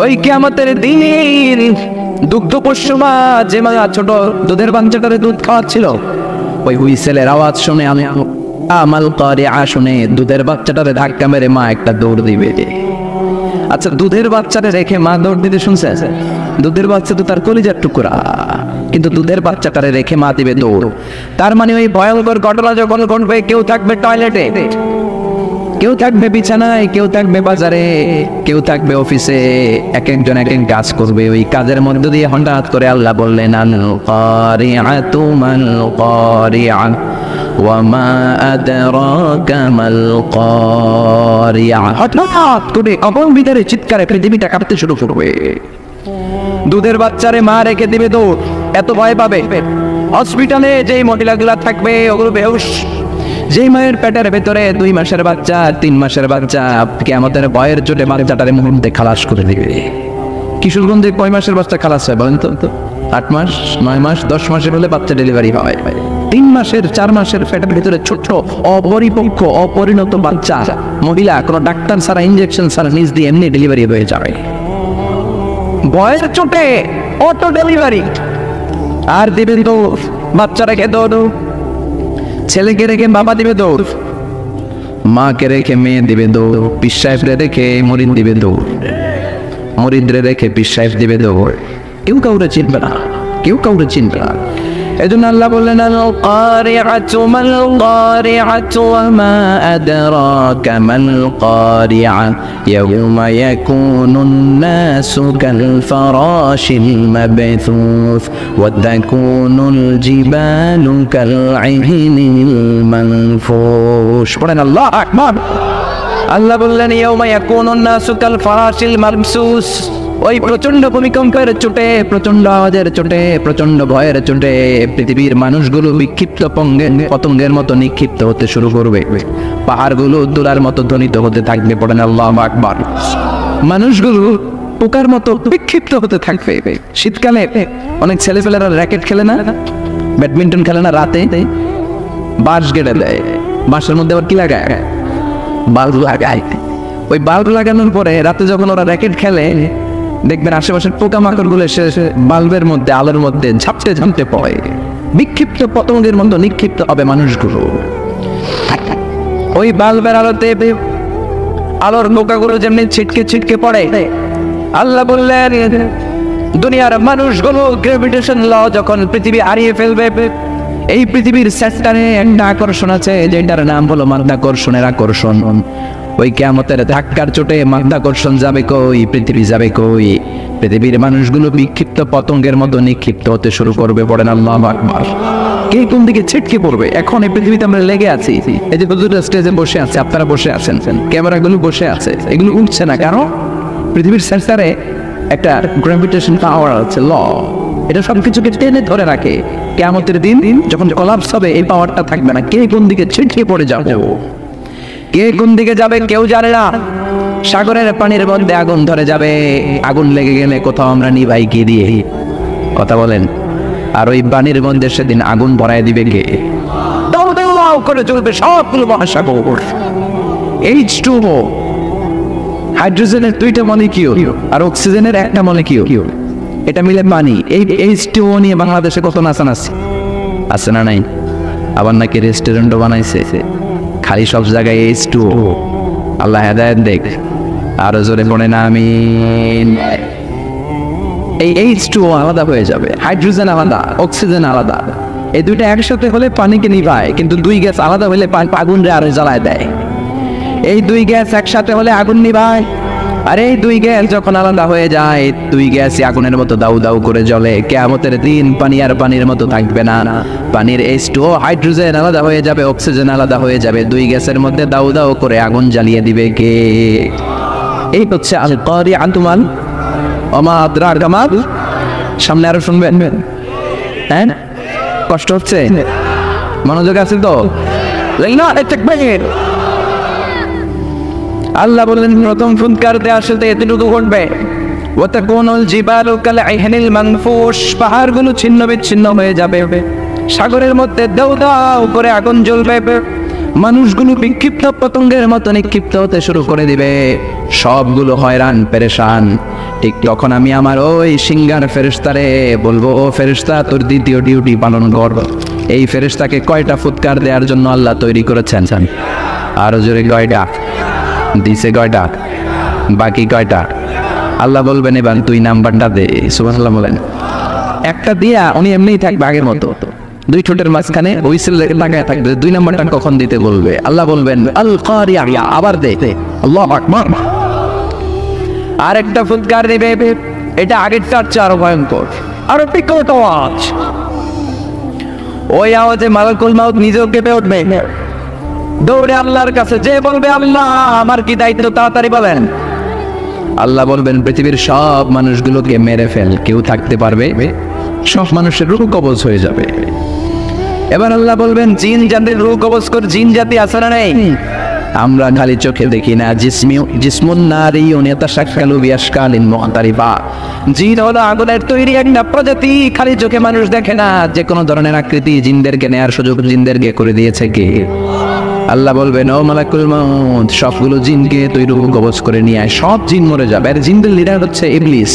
ওই কিয়ামতের দিন দুগ্ধ পোষ্য মা, যে মা ছোট দুধের বাচ্চাটারে দুধ খাওয়াচ্ছিল, ওই হুইসেলের আওয়াজ শুনে আমি আমাল কারিআ শুনে দুধের বাচ্চাটারে ধাক্কা মেরে মা একটা দৌড় দিবে। আচ্ছা, দুধের বাচ্চাটা রেখে মা দৌড় দিতে শুনছে? দুধের বাচ্চা তো তার কলিজার টুকরা, কিন্তু দুধের বাচ্চাটারে রেখে মা দিবে দৌড়। তার মানে ওই ভয়ঙ্কর ঘটনা যখন ঘটবে, কেউ থাকবে টয়লেটে, কেউ থাকবে বিছানায়, কেউ থাকবে বাজারে, কেউ থাকবে অফিসে, এক একজন এক এক কাজ করবে। ওই কাজের মধ্য দিয়ে হঠাৎ করে আল্লাহ বললেন, আল কারিআতু মাল কারিআ ওয়া মা আদরাকা মাল কারিআ। হঠাৎ করে অগম ভিতরে চিৎকারে পৃথিবীটা কাঁপতে শুরু করবে। দুধের বাচ্চারে মা রেখে দিবে দৌড়, এত ভয় পাবে। হসপিটালে যেই মহিলাগুলা থাকবে ওগুলো বেহুশ। যেই মায়ের পেটের ভেতরে 2 মাসের বাচ্চা, 3 মাসের বাচ্চা, কিয়ামতের ভয়ের চোটে বাচ্চাটারে মুহূর্তে খালাস করে দিবে। কিশোরগঞ্জে কয় মাসের বাচ্চা খালাস হয় বলেন তো? 8 মাস, 9 মাস, 10 মাসের হলে বাচ্চা ডেলিভারি হয়। 3 মাসের 4 মাসের পেটের ভেতরে ছোট্ট অপরিপক্ক অপরিণত বাচ্চা মহিলা কোনো ডাক্তার ছাড়া, ইনজেকশন ছাড়া নিজ দিয়ে এমনি ডেলিভারি হয়ে যাবে। ভয়ের চোটে অটো ডেলিভারি। আর দিবে দৌড়, বাচ্চা রেখে দৌড়, ছেলেকে রেখে বাবা দিবে দৌড়, মাকে রেখে মেয়ে দিবে দৌড়, পীর সাহেবরে রেখে মুরিদ দিবে দৌড়, মুরিদরে রেখে পীর সাহেব দিবে দৌড়। কেউ কাউরে চিনবে না, কেউ কাউরে চিনবে না। এজন্য আল্লাহ বললেন, আল কারিআতু মাল কারিআতু ওয়া মা আদরাকা মাল কারিআ ইয়াউমা ইয়াকুনুন নাসু কাল ফারাশিল মাবথুস ওয়া তাকুনুল জিবালু কাল ইহনিল মানফুশ। পড়েন আল্লাহু আকবার। আল্লাহ বললেন, ইয়াউমা ইয়াকুনুন নাসু কাল ফারাশিল মাবসুস। ওই প্রচন্ড ভূমিকম্পের চোটে, প্রচন্ড আওয়াজের চোটে, প্রচন্ড ভয়ের চোটে পৃথিবীর মানুষগুলো বিক্ষিপ্ত পতঙ্গের মতো নিক্ষিপ্ত হতে শুরু করবে। পাহাড়গুলো তুলার মতো ধ্বনিত হতে থাকবে। পড়েন আল্লাহু আকবার। মানুষগুলো পোকার মতো বিক্ষিপ্ত হতে থাকবে। শীতকালে অনেক ছেলেপেলেরা র্যাকেট খেলে না, ব্যাডমিন্টন খেলে না, রাতে বাঁশ গেড়ে দেয়। বাঁশের মধ্যে আবার কি লাগায়? বাল্ব লাগায়। ওই বাল্ব লাগানোর পরে রাতে যখন ওরা র্যাকেট খেলে, দেখবেন আশেপাশের পোকামাকড় গুলো এসে বাল্বের মধ্যে, আলোর মধ্যে ঝাপটে ঝাপটে পড়ে। বিক্ষিপ্ত পতঙ্গের মতো নিক্ষিপ্ত হবে মানুষগুলো। ওই বাল্বের আলোতে আলোর পোকাগুলো যেমনি ছিটকে ছিটকে পড়ে, আল্লাহ বললেন দুনিয়ার মানুষগুলো গ্র্যাভিটেশন ল যখন পৃথিবী হারিয়ে ফেলবে, এই পৃথিবীর সেন্টারে একটা আকর্ষণ আছে, যেটার নাম হলো মাধ্যাকর্ষণের আকর্ষণ। ওই কিয়ামতের ধাক্কার চোটে মাধ্যাকর্ষণ যাবে কই, পৃথিবী যাবে কই? পৃথিবীর মানুষগুলো বিক্ষিপ্ত পতঙ্গের মতো নিক্ষিপ্ত হতে শুরু করবে। পড়েন আল্লাহু আকবার। কে কোন দিকে ছিটকে পড়বে? এখন এই পৃথিবীতে আমরা লেগে আছি। এই যে হুজুররা স্টেজে বসে আছে, আপনারা বসে আছেন, ক্যামেরাগুলো বসে আছে, এগুলো উঠছে না। কারণ পৃথিবীর সেন্টারে একটা গ্র্যাভিটেশন পাওয়ার আছে, ল। এটা সবকিছুকে টেনে ধরে রাখে। কিয়ামতের দিন যখন কোলাপস হবে, এই পাওয়ারটা থাকবে না। কে কোন দিকে ছিটকে পড়ে যাবে, কে কোন দিকে যাবে কেউ জানে না। সাগরের পানির মধ্যে আগুন ধরে যাবে, আগুন লেগে গেলে কোথাও আমরা নিভাই কি দিয়ে? কথা বলেন। আর ওই পানির মধ্যে সেদিন আগুন ভরায় দিবে কে? দাও দাও দাও করে চলবে সবগুলো মহাসাগর। H2O, হাইড্রোজেনের 2টা মলিকিউল আর অক্সিজেনের 1টা মলিকিউল, এটা মিলে পানি। এই H2O নিয়ে বাংলাদেশে কত নাচানাচি আছে না নাই? আবার নাকি রেস্টুরেন্টও বানাইছে, খালি সব জায়গায় H2O। আল্লাহ হেদায়েত দেখ। আরো জোরে পড়ে না আমিন। এই H2O আলাদা হয়ে যাবে, হাইড্রোজেন আলাদা, অক্সিজেন আলাদা। এই দুইটা একসাথে হলে পানিকে নিভায়, কিন্তু 2 গ্যাস আলাদা হলে আগুন রে আরো জ্বালায় দেয়। এই 2 গ্যাস একসাথে হলে আগুন নিভায়, আর এই 2 গ্যাস যখন আলাদা হয়ে যায়, 2 গ্যাসই আগুনের মতো দাউ দাউ করে জ্বলে। কিয়ামতের দিন পানি আর পানির মতো থাকবে না। পানির H2O, হাইড্রোজেন আলাদা হয়ে যাবে, অক্সিজেন আলাদা হয়ে যাবে। 2 গ্যাসের মধ্যে দাউ দাউ করে আগুন জ্বালিয়ে দিবে কে? এই হচ্ছে আল কারিআতু মাল ওয়া মা আদরাকা মাল। সামনে আরো শুনবেন, হ্যাঁ? কষ্ট হচ্ছে? মনোযোগ আছে তো? তাকবীর। আল্লাহ বলেন প্রথম ফুৎকার দেওয়ার সাথে এতটুকু ঘটবে, ওয়া তাকুনুল জিবালু কাল ইহনিল মানফুশ। পাহাড়গুলো ছিন্ন বিচ্ছিন্ন হয়ে যাবে, সাগরের মধ্যে দাউ দাউ করে আগুন জ্বলবে, মানুষগুলো বিক্ষিপ্ত পতঙ্গের মতো নিক্ষিপ্ত হতে শুরু করে দিবে, সবগুলো হয়রান পেরেশান। ঠিক তখন আমি আমার ওই সিঙ্গার ফেরেশতারে বলবো, ও ফেরেশতা তোর দ্বিতীয় ডিউটি পালন কর। এই ফেরেশতাকে কয়টা ফুৎকার দেওয়ার জন্য আল্লাহ তৈরি করেছেন? আরো জোরে কয়টা দিছে? কয়টা? বাকি কয়টা? আল্লাহ বলবেন এবার তুই নাম্বারটা দে। সুবহানাল্লাহ বলেন। একটা দিয়া উনি এমনিই থাকবে আগের মতো, দুই ঠোঁটের মাঝখানে হুইসেল লাগায় থাকবে। দুই নাম্বারটা কখন দিতে বলবে? আল্লাহ বলবেন আল কারিয়া, আবার দে। আল্লাহু আকবার। আর একটা ফুৎকার দিবে, এটা আগেরটার চেয়ে আরো ভয়ঙ্কর, আরো বিকট আওয়াজ। ওই আওয়াজে মালাকুল মাউত নিজেও কেঁপে উঠবে, দৌড়ে আল্লাহর কাছে যে বলবে আল্লাহ আমার কি দায়িত্ব, তাড়াতাড়ি বলেন। আল্লাহ বলবেন পৃথিবীর সব মানুষগুলোকে মেরে ফেল, কেউ থাকতে পারবে? সব মানুষের রূহ কবজ হয়ে যাবে। এবার আল্লাহ বলবেন জিন জাতির রূহ কবজ কর। জিন জাতি আছে না নেই? আমরা খালি চোখে দেখি না। জিসমুন নারিয়ুন ইয়াতাশাক্কালু বিআশকালিন মুখতারিফা। জিন হলো আগুনের তৈরি একটা প্রজাতি, খালি চোখে মানুষ দেখে না। যে কোনো ধরনের আকৃতি জিনদেরকে নেয়ার সুযোগ জিনদেরকে করে দিয়েছে কে? আল্লাহ বলবেন ও মালাকুল মাউত সবগুলো জিনকে তুই রূহ কবজ করে নিয়ে আয়। সব জিন মরে যাবে। আর জিনদের লিডার হচ্ছে ইবলিস।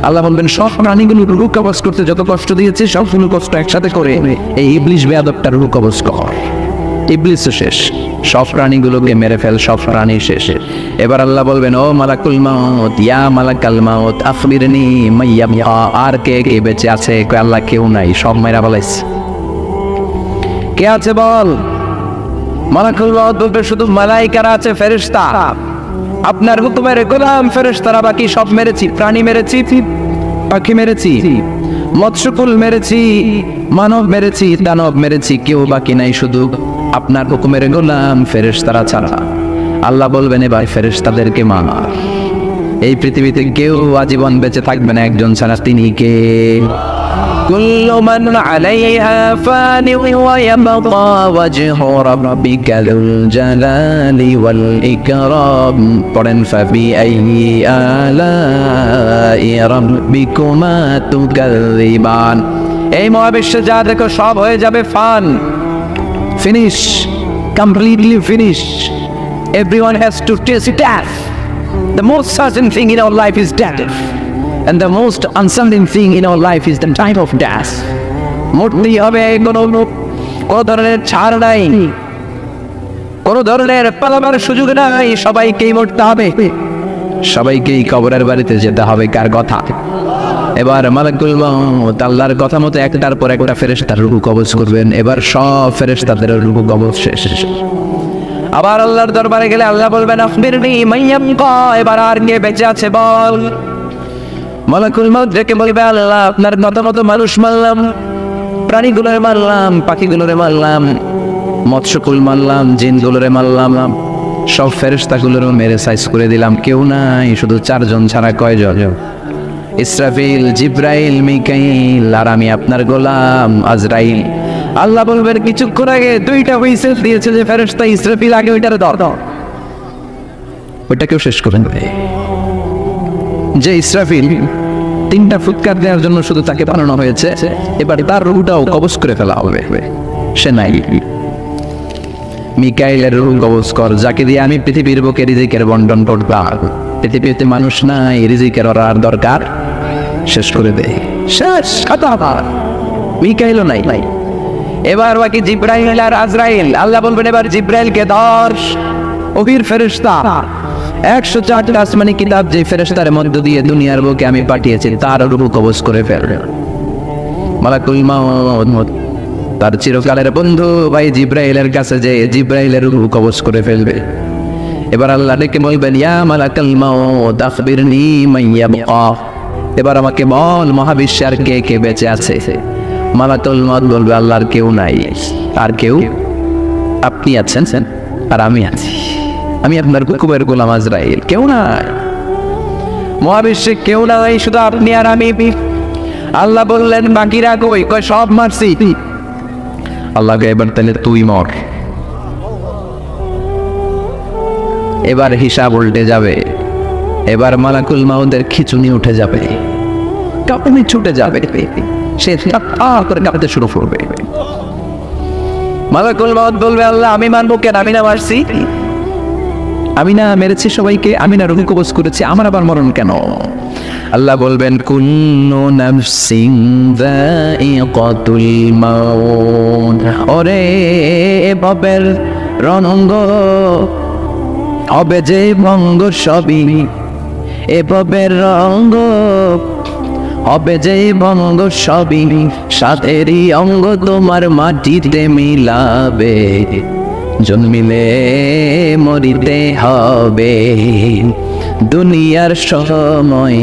আল্লাহ বলবেন সব প্রাণীগুলো রূহ কবজ করতে যত কষ্ট দিয়েছে সবগুলো কষ্ট একসাথে করে এই ইবলিস বেয়াদবটার রূহ কবজ কর। ইবলিস শেষ, সব প্রাণীগুলোকে মেরে ফেল, সব প্রাণী শেষ। এবার আল্লাহ বলবেন ও মালাকুল মাউত ইয়া মালাকাল মাউত আখবিরনি মাইয়াবকা। আর কে কে বেঁচে আছে? আল্লাহ কেউ নাই, সব মেরা ফেলাইছে। কে আছে বল? মালাকুল মাউত বলবে শুধু মালাইকারা আছে, ফেরেশতা। আপনার হুকুমের গোলাম ফেরেশতারা, বাকি সব মেরেছি। প্রাণী মেরেছি, পাখি মেরেছি, মৎস্যকুল মেরেছি, মানব মেরেছি, দানব মেরেছি, কেউ বাকি নাই শুধু আপনার হুকুমের গোলাম ফেরেশতারা ছাড়া। আল্লাহ বলবেন এবার ফেরেশতাদেরকে মার। এই পৃথিবীতে কেউ আজীবন বেঁচে থাকবে না একজন ছাড়া, তিনি কে? কুল্লু মান আলাইহা ফানি ওয়া ইয়াবকা ওয়াজহু রাব্বিকা যুল জালালি ওয়াল ইকরাম। পড়েন ফাবি আইয়ি আলাই রাব্বিকুমা তুকাযিবান। এই মহাবিশ্বে যা দেখো সব হয়ে যাবে fun, finish, completely finish. Everyone has to taste death. The most certain thing in our life is death, and the most uncertain thing in our life is the time of death. মরতেই হবে, কোনো ধরনের ছাড় নাই, কোনো ধরনের পালাবার সুযোগ নাই। সবাইকেই মরতে হবে, সবাইকেই কবরের বাড়িতে যেতে হবে। কার কথা? এবার মালাকুল মাউত আল্লাহর কথা মতো একটার পর একটা ফেরেশতার রূহ কবজ করবেন। এবার সব ফেরেশতাদের রূহ কবজ শেষ। আবার আল্লাহর দরবারে গেলে আল্লাহ বলবেন আখবিরনি মাইয়াবকা। এবার আর কে বেঁচে আছে বল? মালাকুল মাউত ডেকে বলবে আল্লাহ আপনার কথা মতো মানুষ মারলাম, প্রাণীগুলোরে মারলাম, পাখিগুলোরে মারলাম, মৎস্যকুল মারলাম, জিনগুলোরে মারলাম, সব ফেরেশতাগুলোরও মেরে সাইজ করে দিলাম। কেউ নাই, শুধু চারজন ছাড়া। কয়জন? ইসরাফিল, জিব্রাইল, মিকাইল, আর আমি আপনার গোলাম আজরাইল। আল্লাহ বলবেন কিছুক্ষণ আগে দুইটা হুইসেল দিয়েছে যে ফেরেশতা ইসরাফিল, আগে ওইটারে ধর, ওইটাকেও শেষ করে দেবে। যে ইসরাফিল তিনটা ফুৎকার দেওয়ার জন্য শুধু তাকে বানানো হয়েছে, এবার তার রূহটাও কবজ করে ফেলা হবে। সে নাই। মিকাইলের রূহ কবজ কর, যাকে দিয়ে আমি পৃথিবীর বুকে রিজিকের বন্টন করতাম। পৃথিবীতে মানুষ নাই, রিজিকের আর দরকার, শেষ করে দে, শেষ কথা। মিকাইলও নাই। এবার বাকি জিব্রাইল আর আজরাইল। আল্লাহ বলবেন এবার জিব্রাইলকে ধর, ওহির ফেরেশতা। 104টা আসমানি কিতাব যে ফেরেশতার মধ্য দিয়ে দুনিয়ার বুকে আমি পাঠিয়েছি তার রূহ কবজ করে ফেল। মালাকুল মাউত তার চিরকালের বন্ধু ভাই জিব্রাইলের কাছে যে জিব্রাইলের রূহ কবজ করে ফেলবে। এবার আল্লাহ ডেকে বলবেন ইয়া মালাকুল মাউত আখবিরনি মাইয়াবকা। এবার আমাকে বল মহাবিশ্বে আর কে কে বেঁচে আছে? মালাকুল মাউত বলবে আল্লাহর কেউ নাই। আর কেউ? আপনি আছেন আর আমি আছি, আমি আপনার হুকুমের গোলাম আজরাইল। কেউ নাই, মহাবিশ্বে কেউ নাই, শুধু আপনি আর আমি। আল্লাহ বললেন বাকিরা কই? কয় সব মারছি। আল্লাহকে এবার তাহলে তুই মর। এবার হিসাব উল্টে যাবে। এবার মালাকুল মাউতের খিচুনি উঠে যাবে, কাঁপুনি ছুটে যাবে, সে করে কাঁপতে শুরু করবে। মালাকুল মউত বলবে আল্লাহ আমি মানবো কেন, আমি না মারছি, আমি না মেরেছি সবাইকে, আমি না রুহ কবজ করেছি, আমার আবার মরণ কেন? আল্লাহ বলবেন কুল্লু নাফসিন যায়িকাতুল মাউত, ওরে বাবের রণঙ্গ হবে যে ভঙ্গ সবই, এ বাবের রঙ্গ হবে যে ভঙ্গ সবই, সাথেরই অঙ্গ তোমার মাটিতে মিলাবে, জন্মিলে মরিতে হবে, দুনিয়ার সময়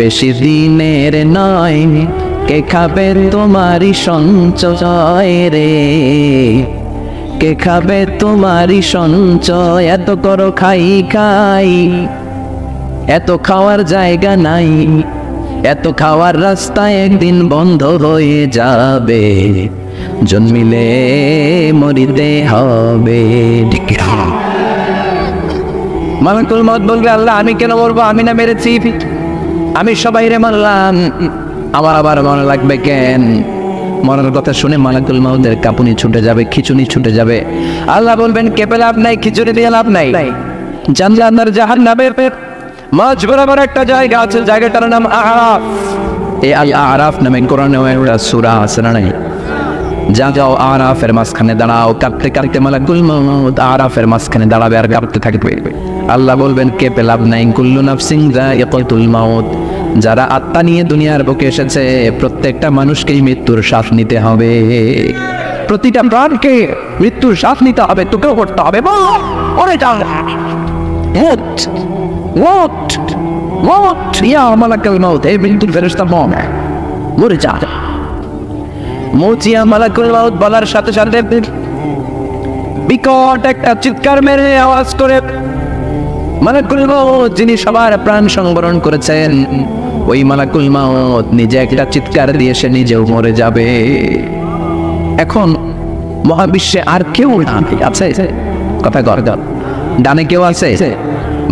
বেশি দিনের নয়, কে খাবে তোমারই সঞ্চয় রে, কে খাবে তোমারই সঞ্চয়, এত করো খাই খাই, এত খাওয়ার জায়গা নাই, এত খাওয়ার রাস্তা একদিন বন্ধ হয়ে যাবে, জন্মিলে মরিতে হবে। মালাকুল মউত বলবে আল্লাহ আমি কেন মরবো, আমি না মেরেছি, আমি সবাইরে মারলাম, আমার আবার মনে লাগবে কেন? মরার কথা শুনে মালাকুল মউতের কাঁপুনি ছুটে যাবে, খিচুনি ছুটে যাবে। আল্লাহ বলবেন কেঁপে লাভ নাই, খিচুনি দিয়ে লাভ নাই, জান্নাত আর জাহান্নামের মাঝ বরাবর একটা জায়গা আছে, জায়গাটার নাম আরাফ। এই আল আরাফ নামে কোরআনে একটা সূরা আছে না নাই? যাও আরাফের মাঝখানে দাঁড়াও, কাঁপতে কাঁপতে মালাকুল মউত আরাফের মাঝখানে দাঁড়াবে আর কাঁপতে থাকবে। আল্লাহ বলবেন কেঁপে লাভ নাই, কুল্লু নাফসিন যায়িকাতুল মাউত, যারা আত্মা নিয়ে দুনিয়ার বুকে এসেছে প্রত্যেকটা মানুষকেই মৃত্যুর শ্বাস নিতে হবে, প্রতিটা প্রাণকে মৃত্যুর শ্বাস নিতে হবে, তোকেও করতে হবে। ওরে যাও ইয়া মালাকুল মউত, এই মৃত্যুর ফেরেশতা মরে যা। মৌচিয়া মালাকুল মউত বলার সাথে সাথে বিকট একটা চিৎকার মেরে আওয়াজ করে মালাকুল মউত যিনি সবার প্রাণ সংবরণ করেছেন, ওই মালাকুল মউত নিজে একটা চিৎকার দিয়ে সে নিজেও মরে যাবে। এখন মহাবিশ্বে আর কেউ আছে? কথা কর, ডানে কেউ আছে?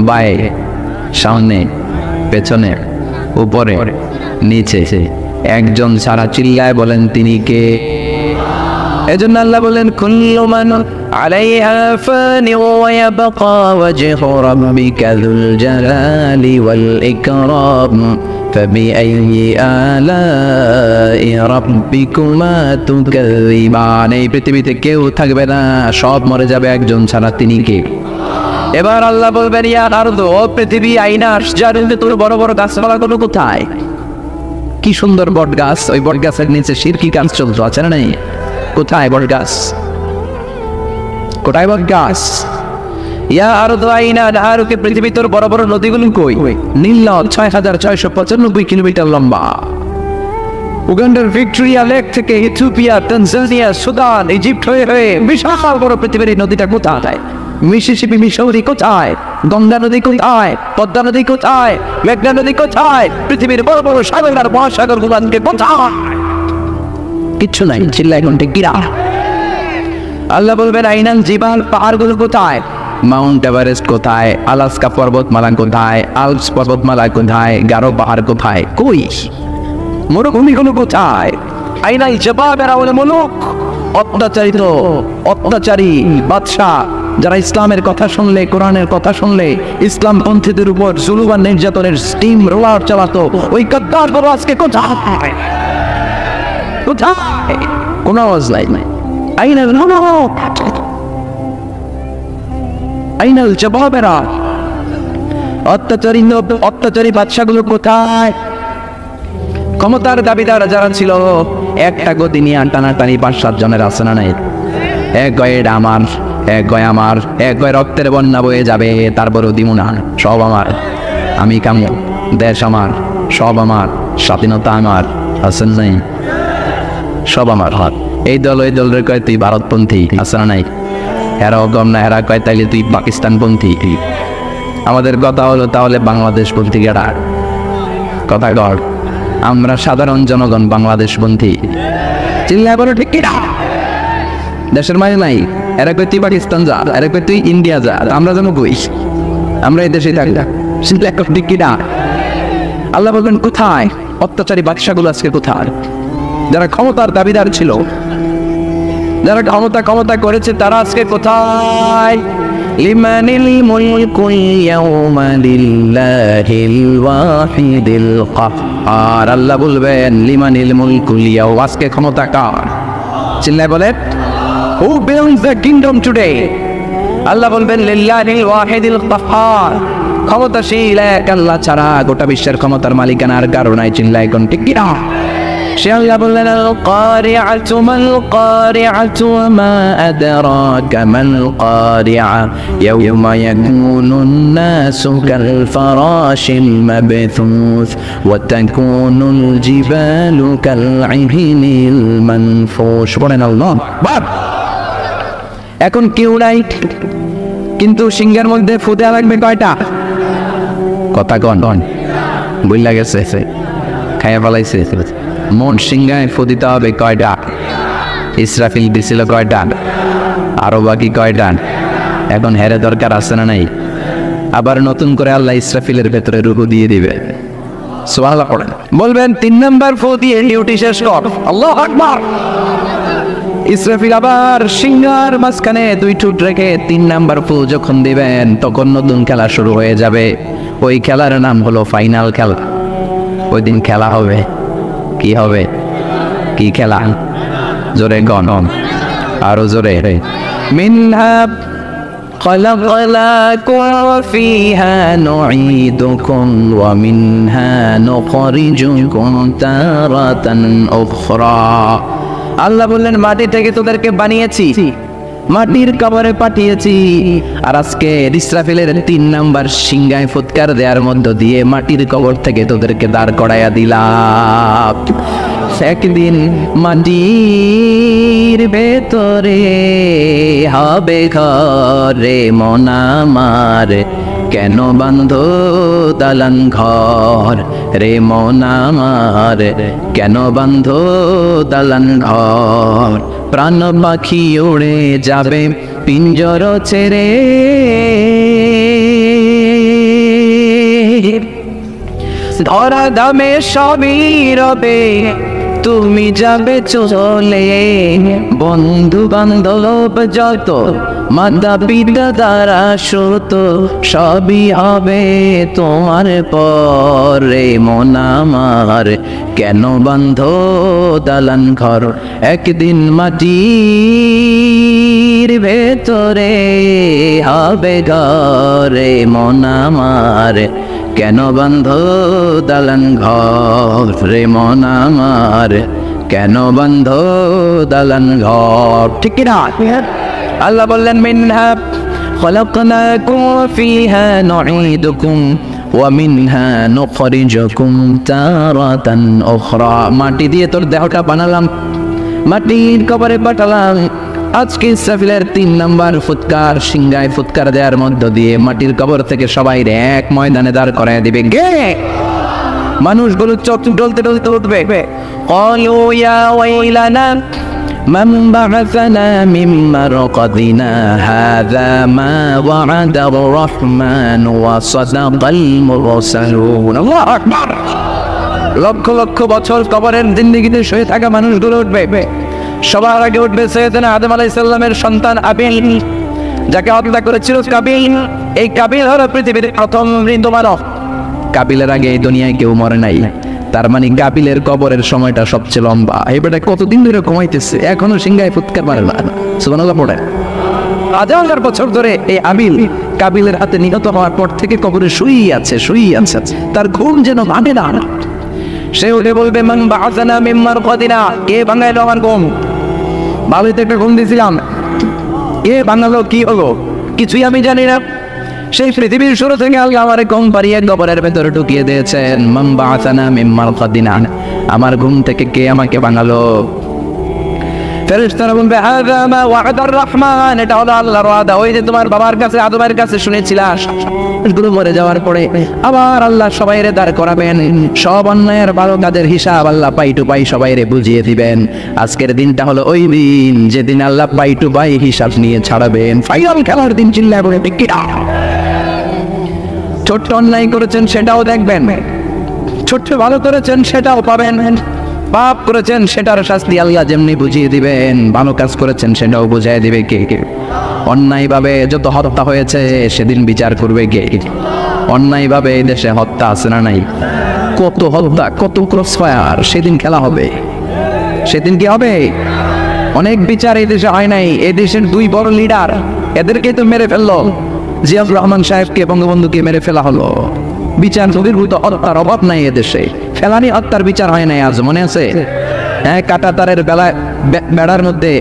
বায়ে, সামনে, পেছনে, উপরে, নিচে, একজন ছাড়া চিল্লায় বলেন তিনি কে? এজন্য আল্লাহ বলেন কুল্লু মান আলাইহা ফানি ওয়া ইয়াবকা ওয়াজহু রাব্বিকা যুল জালালি ওয়াল ইকরাম ফাবিআইয়ি আলাই রাব্বিকুমা তুকাযিবান। এই পৃথিবীতে কেউ থাকবে না, সব মরে যাবে, একজন ছাড়া, তিনি কে? এবার আল্লাহ বলবেন ইয়া আরদু, ও পৃথিবী, আইনা আশজারুন, তোর বড় বড় গাছপালাগুলো কোথায়? কি সুন্দর বট গাছ, ওই বট গাছের নিচে শিরকি কাজ চলতো, আছে না নাই? কোথায় বট গাছ? কোথায় বট গাছ? ইয়া আরদু আইনা নাহারুকে, পৃথিবী তোর বড় বড় নদীগুলো কই? নীল নদ ৬৬৯৫ কিলোমিটার লম্বা, উগান্ডার ভিক্টোরিয়া লেক থেকে ইথিওপিয়া, তানজানিয়া, সুদান, ইজিপ্ট হয়ে হয়ে বিশাল বড় পৃথিবীর এই নদীটা কোথায়? মিসিসিপি, মিসৌরি কোথায়? গঙ্গা নদী কোথায়? পদ্মা নদী কোথায়? মেঘনা নদী কোথায়? পৃথিবীর বড় বড় সাগর আর মহাসাগর গুলানকে কোথায়? কিচ্ছু নাই, চিল্লায় ঘন্টে গিরা। আল্লাহ বলবেন আইনাল জিবাল, পাহাড়গুলো কোথায়? মাউন্ট এভারেস্ট কোথায়? আলাস্কা পর্বতমালা কোথায়? আলপস পর্বতমালা কোথায়? গারো পাহাড় কোথায়? কই? মরুভূমিগুলো কোথায়? আইনাল জবাবের আওয়াল মুলুক, অত্যাচারী বাদশা যারা ইসলামের কথা শুনলে, কোরআনের কথা শুনলে ইসলাম পন্থীদের উপর জুলুম আর নির্যাতনের স্টিম রোলার চালাতো, ওই গদ্দার বড় আজকে কোথায়? কোথায়? কোনো আওয়াজ নাই। আইনাল জবাবেরা, অত্যাচারী বাদশাগুলো কোথায়? ক্ষমতার দাবিদার যারা ছিল একটা গদি নিয়ে টানাটানি ৫-৭ জনের আছে না নাই? এক গয়ে এটা আমার, এক গয়ে আমার, এক গয়ে রক্তের বন্যা বয়ে যাবে, তারপরও দিমু না, সব আমার, আমি কামু, দেশ আমার, সব আমার, স্বাধীনতা আমার, আছেন নাই? সব আমার হাত। এই দল ওই দলের কয় তুই ভারতপন্থী, আছে না নাই? হেরাও গম না, হেরা কয় তাইলে তুই পাকিস্তানপন্থী। আমাদের কথা হলো তাহলে বাংলাদেশপন্থী গেড়া। কথা কর, আমরা সাধারণ জনগণ বাংলাদেশপন্থী। চিল্লায় বলো ঠিক কিনা? দেশের মানে নাই, এরা কই তুই পাকিস্তান যা, এরা কই তুই ইন্ডিয়া যা, আমরা যেন কই আমরা এই দেশে থাকি। চিল্লায় ঠিক কিনা? আল্লাহ বলবেন কোথায়? অত্যাচারী বাদশাগুলো আজকে কোথায়? যারা ক্ষমতার দাবিদার ছিল, যারা ক্ষমতা করেছে তারা আজকে কোথায়? লিমানিল মুলকুল ইয়াউমা লিল্লাহিল ওয়াহিদিল কাহ্হার। আল্লাহ বলবেন লিমানিল মুলকুল ইয়াউম, আজকে ক্ষমতা কার? চিল্লায় বলেন, হু বিল্ডস দ্য কিংডম টুডে? আল্লাহ বলবেন লিল্লাহিল ওয়াহিদিল কাহ্হার, ক্ষমতাশীল এক আল্লাহ ছাড়া গোটা বিশ্বের ক্ষমতার মালিকানা আর কারো নাই। চিল্লায় কোন ঠিক কিনা? সে আল্লাহ বললেন আল কারিআতু মাল কারিআতু ওয়া মা আদরাকা মাল কারিআ ইয়াউমা ইয়াকুনুন নাসু কাল ফারাশিল মাবথুস ওয়া তাকুনুল জিবালু কাল ইহনিল মানফুশ। বলেন আল্লাহ আকবার। এখন কেউ নাই, কিন্তু সিংহের মধ্যে ফু দেয়া লাগবে কয়টা? কথা কন বইলা গেছে, খাইয়া ফেলাইছে। মোট সিংহায় ফু দিতে হবে কয়টা? ইসরাফিল দিছিল কয়টা? আরো বাকি কয়টা? এখন হেরে দরকার আছে না নাই? আবার নতুন করে আল্লাহ ইসরাফিলের ভেতরে রূহ দিয়ে দিবে। সুবহানাল্লাহ পড়েন। বলবেন 3 নাম্বার ফু দিয়ে ডিউটি শেষ কর। আল্লাহু আকবার। ইসরাফিল আবার সিংহার মাঝখানে 2 ঠোঁট রেখে 3 নাম্বার ফু যখন দিবেন, তখন নতুন খেলা শুরু হয়ে যাবে। ওই খেলার নাম হলো ফাইনাল খেলা। ওই দিন খেলা হবে। কি হবে? কি খেলা? জোরে গণ, আরো জোরে। মিনহা خلقناكم وفيها نعيدكم ومنها نخرجكم تارة أخرى। আল্লাহ বললেন মাটি থেকে তোদেরকে বানিয়েছি, মাটির কবরে পাঠিয়েছি, আর আজকে ইসরাফিলের 3 নাম্বার সিংহায় ফুৎকার দেওয়ার মধ্য দিয়ে মাটির কবর থেকে তোদেরকে দাঁড় করাইয়া দিলাম। একদিন মাটির ভেতরে হবে ঘরে মন আমার, কেন বান্ধ দালান ঘর রে মন আমার, কেন বান্ধ দালান ঘর। প্রাণ পাখি উড়ে যাবে পিঞ্জর ছেড়ে, ধরা দামে সবই রবে তুমি যাবে চলে। বন্ধু বান্ধব যত মাতা পিতা দ্বারা সুত সবই হবে তোমার পরে মন আমার, কেন বান্ধ দালান ঘর। একদিন মাটির ভেতরে হবে ঘরে মন আমার, কেন বান্ধ দালান ঘর রে মন আমার, কেন বান্ধ দালান ঘর। ঠিক কিনা? আল্লাহ বললেন মিনহা খলাকনাকুম ফিহা নুঈদুকুম ওয়া মিনহা নুখরিজুকুম তারাতান উখরা। মাটি দিয়ে তোর দেহটা বানালাম, মাটির কবরে পাঠালাম। আজকে ইসরাফিলের 3 নাম্বার ফুৎকার, সিংহায় ফুৎকার দেওয়ার মধ্য দিয়ে মাটির কবর থেকে সবাই এক ময়দানে দাঁড় করায় দিবে। গে মানুষগুলো চোখ ডলতে ডলতে উঠবে। ক্বালু ইয়া ওয়াইলানা মান বা'আসানা মিন মারকাদিনা হাযা মা ওয়া'আদার রাহমান ওয়া সাদাকাল মুরসালুন। আল্লাহু আকবার। লক্ষ লক্ষ বছর কবরের জিন্দেগিতে শুয়ে থাকা মানুষগুলো উঠবে। সবার আগে উঠবে সৈয়দনা আদম আলাইহিস সালামের সন্তান আবিল, যাকে হত্যা করেছিল কাবিল। এই কাবিল হলো পৃথিবীর প্রথম মৃত্যু মানব। কাবিলের আগে এই দুনিয়ায় কেউ মরে নাই, তার মানে কাবিলের কবরের সময়টা সবচেয়ে লম্বা। এই বেটা কতদিন ধরে কমাইতেছে, এখনো সিংহায় ফুৎকার মারে না। সুবহানাল্লাহ পড়ে। 1000 বছর ধরে এই আবিল কাবিলের হাতে নিহত হওয়ার পর থেকে কবরে শুই আছে। তার ঘুম যেন ভাঙে না। সে উঠে বলবে মান বা'আসানা মিন মারকাদিনা, কে ভাঙাইলো আমার ঘুম? ভালোই তো একটা ঘুম দিয়েছিলাম, কে ভাঙালো? কি হলো? কিছুই আমি জানি না। সেই পৃথিবীর শুরু থেকে আল্লাহ আমারে কম পারিয়ে কবরের ভেতরে ঢুকিয়ে দিয়েছেন। মান বা'আসানা মিন মারকাদিনা, আমার ঘুম থেকে কে আমাকে ভাঙালো? ফেরেশতারা বলবে হাযা মা ওয়া'আদার রহমান, এটা হলো আল্লাহর ওয়াদা। ওই যে তোমার বাবার কাছে আদমের কাছে শুনেছিলা, গুলো মরে যাওয়ার পরে আবার আল্লাহ সবাইরে দাঁড় করাবেন। সব অন্যায়ের ভালো কাজের হিসাব আল্লাহ পাই টু পাই সবাইরে বুঝিয়ে দিবেন। আজকের দিনটা হলো ওই দিন যেদিন আল্লাহ পাই টু পাই হিসাব নিয়ে ছাড়াবেন। ফাইনাল খেলার দিন। চিল্লায় বলে ঠিক কিনা? ছোট্ট অন্যায় করেছেন সেটাও দেখবেন, ছোট্ট ভালো করেছেন সেটাও পাবেন। পাপ করেছেন সেটার শাস্তি আল্লাহ যেমনি বুঝিয়ে দিবেন, ভালো কাজ করেছেন সেটাও বুঝিয়ে দিবে কে? অন্যায়ভাবে যত হত্যা হয়েছে সেদিন বিচার করবে কে? অন্যায়ভাবে এই দেশে হত্যা আছে না নাই? কত হত্যা, কত ক্রসফায়ার, সেদিন খেলা হবে। সেদিন কি হবে? অনেক বিচার এই দেশে হয় নাই। এই দেশের দুই বড় লিডার, এদেরকে তো মেরে ফেললো। জিয়াউর রহমান সাহেবকে, বঙ্গবন্ধুকে মেরে ফেলা হলো। বিচার বহির্ভূত হত্যার অভাব নাই এদেশে। ফেলানি হত্যার বিচার হয় নাই, আজ মনে আছে? হ্যাঁ, কাঁটাতারের বেড়ার মধ্যে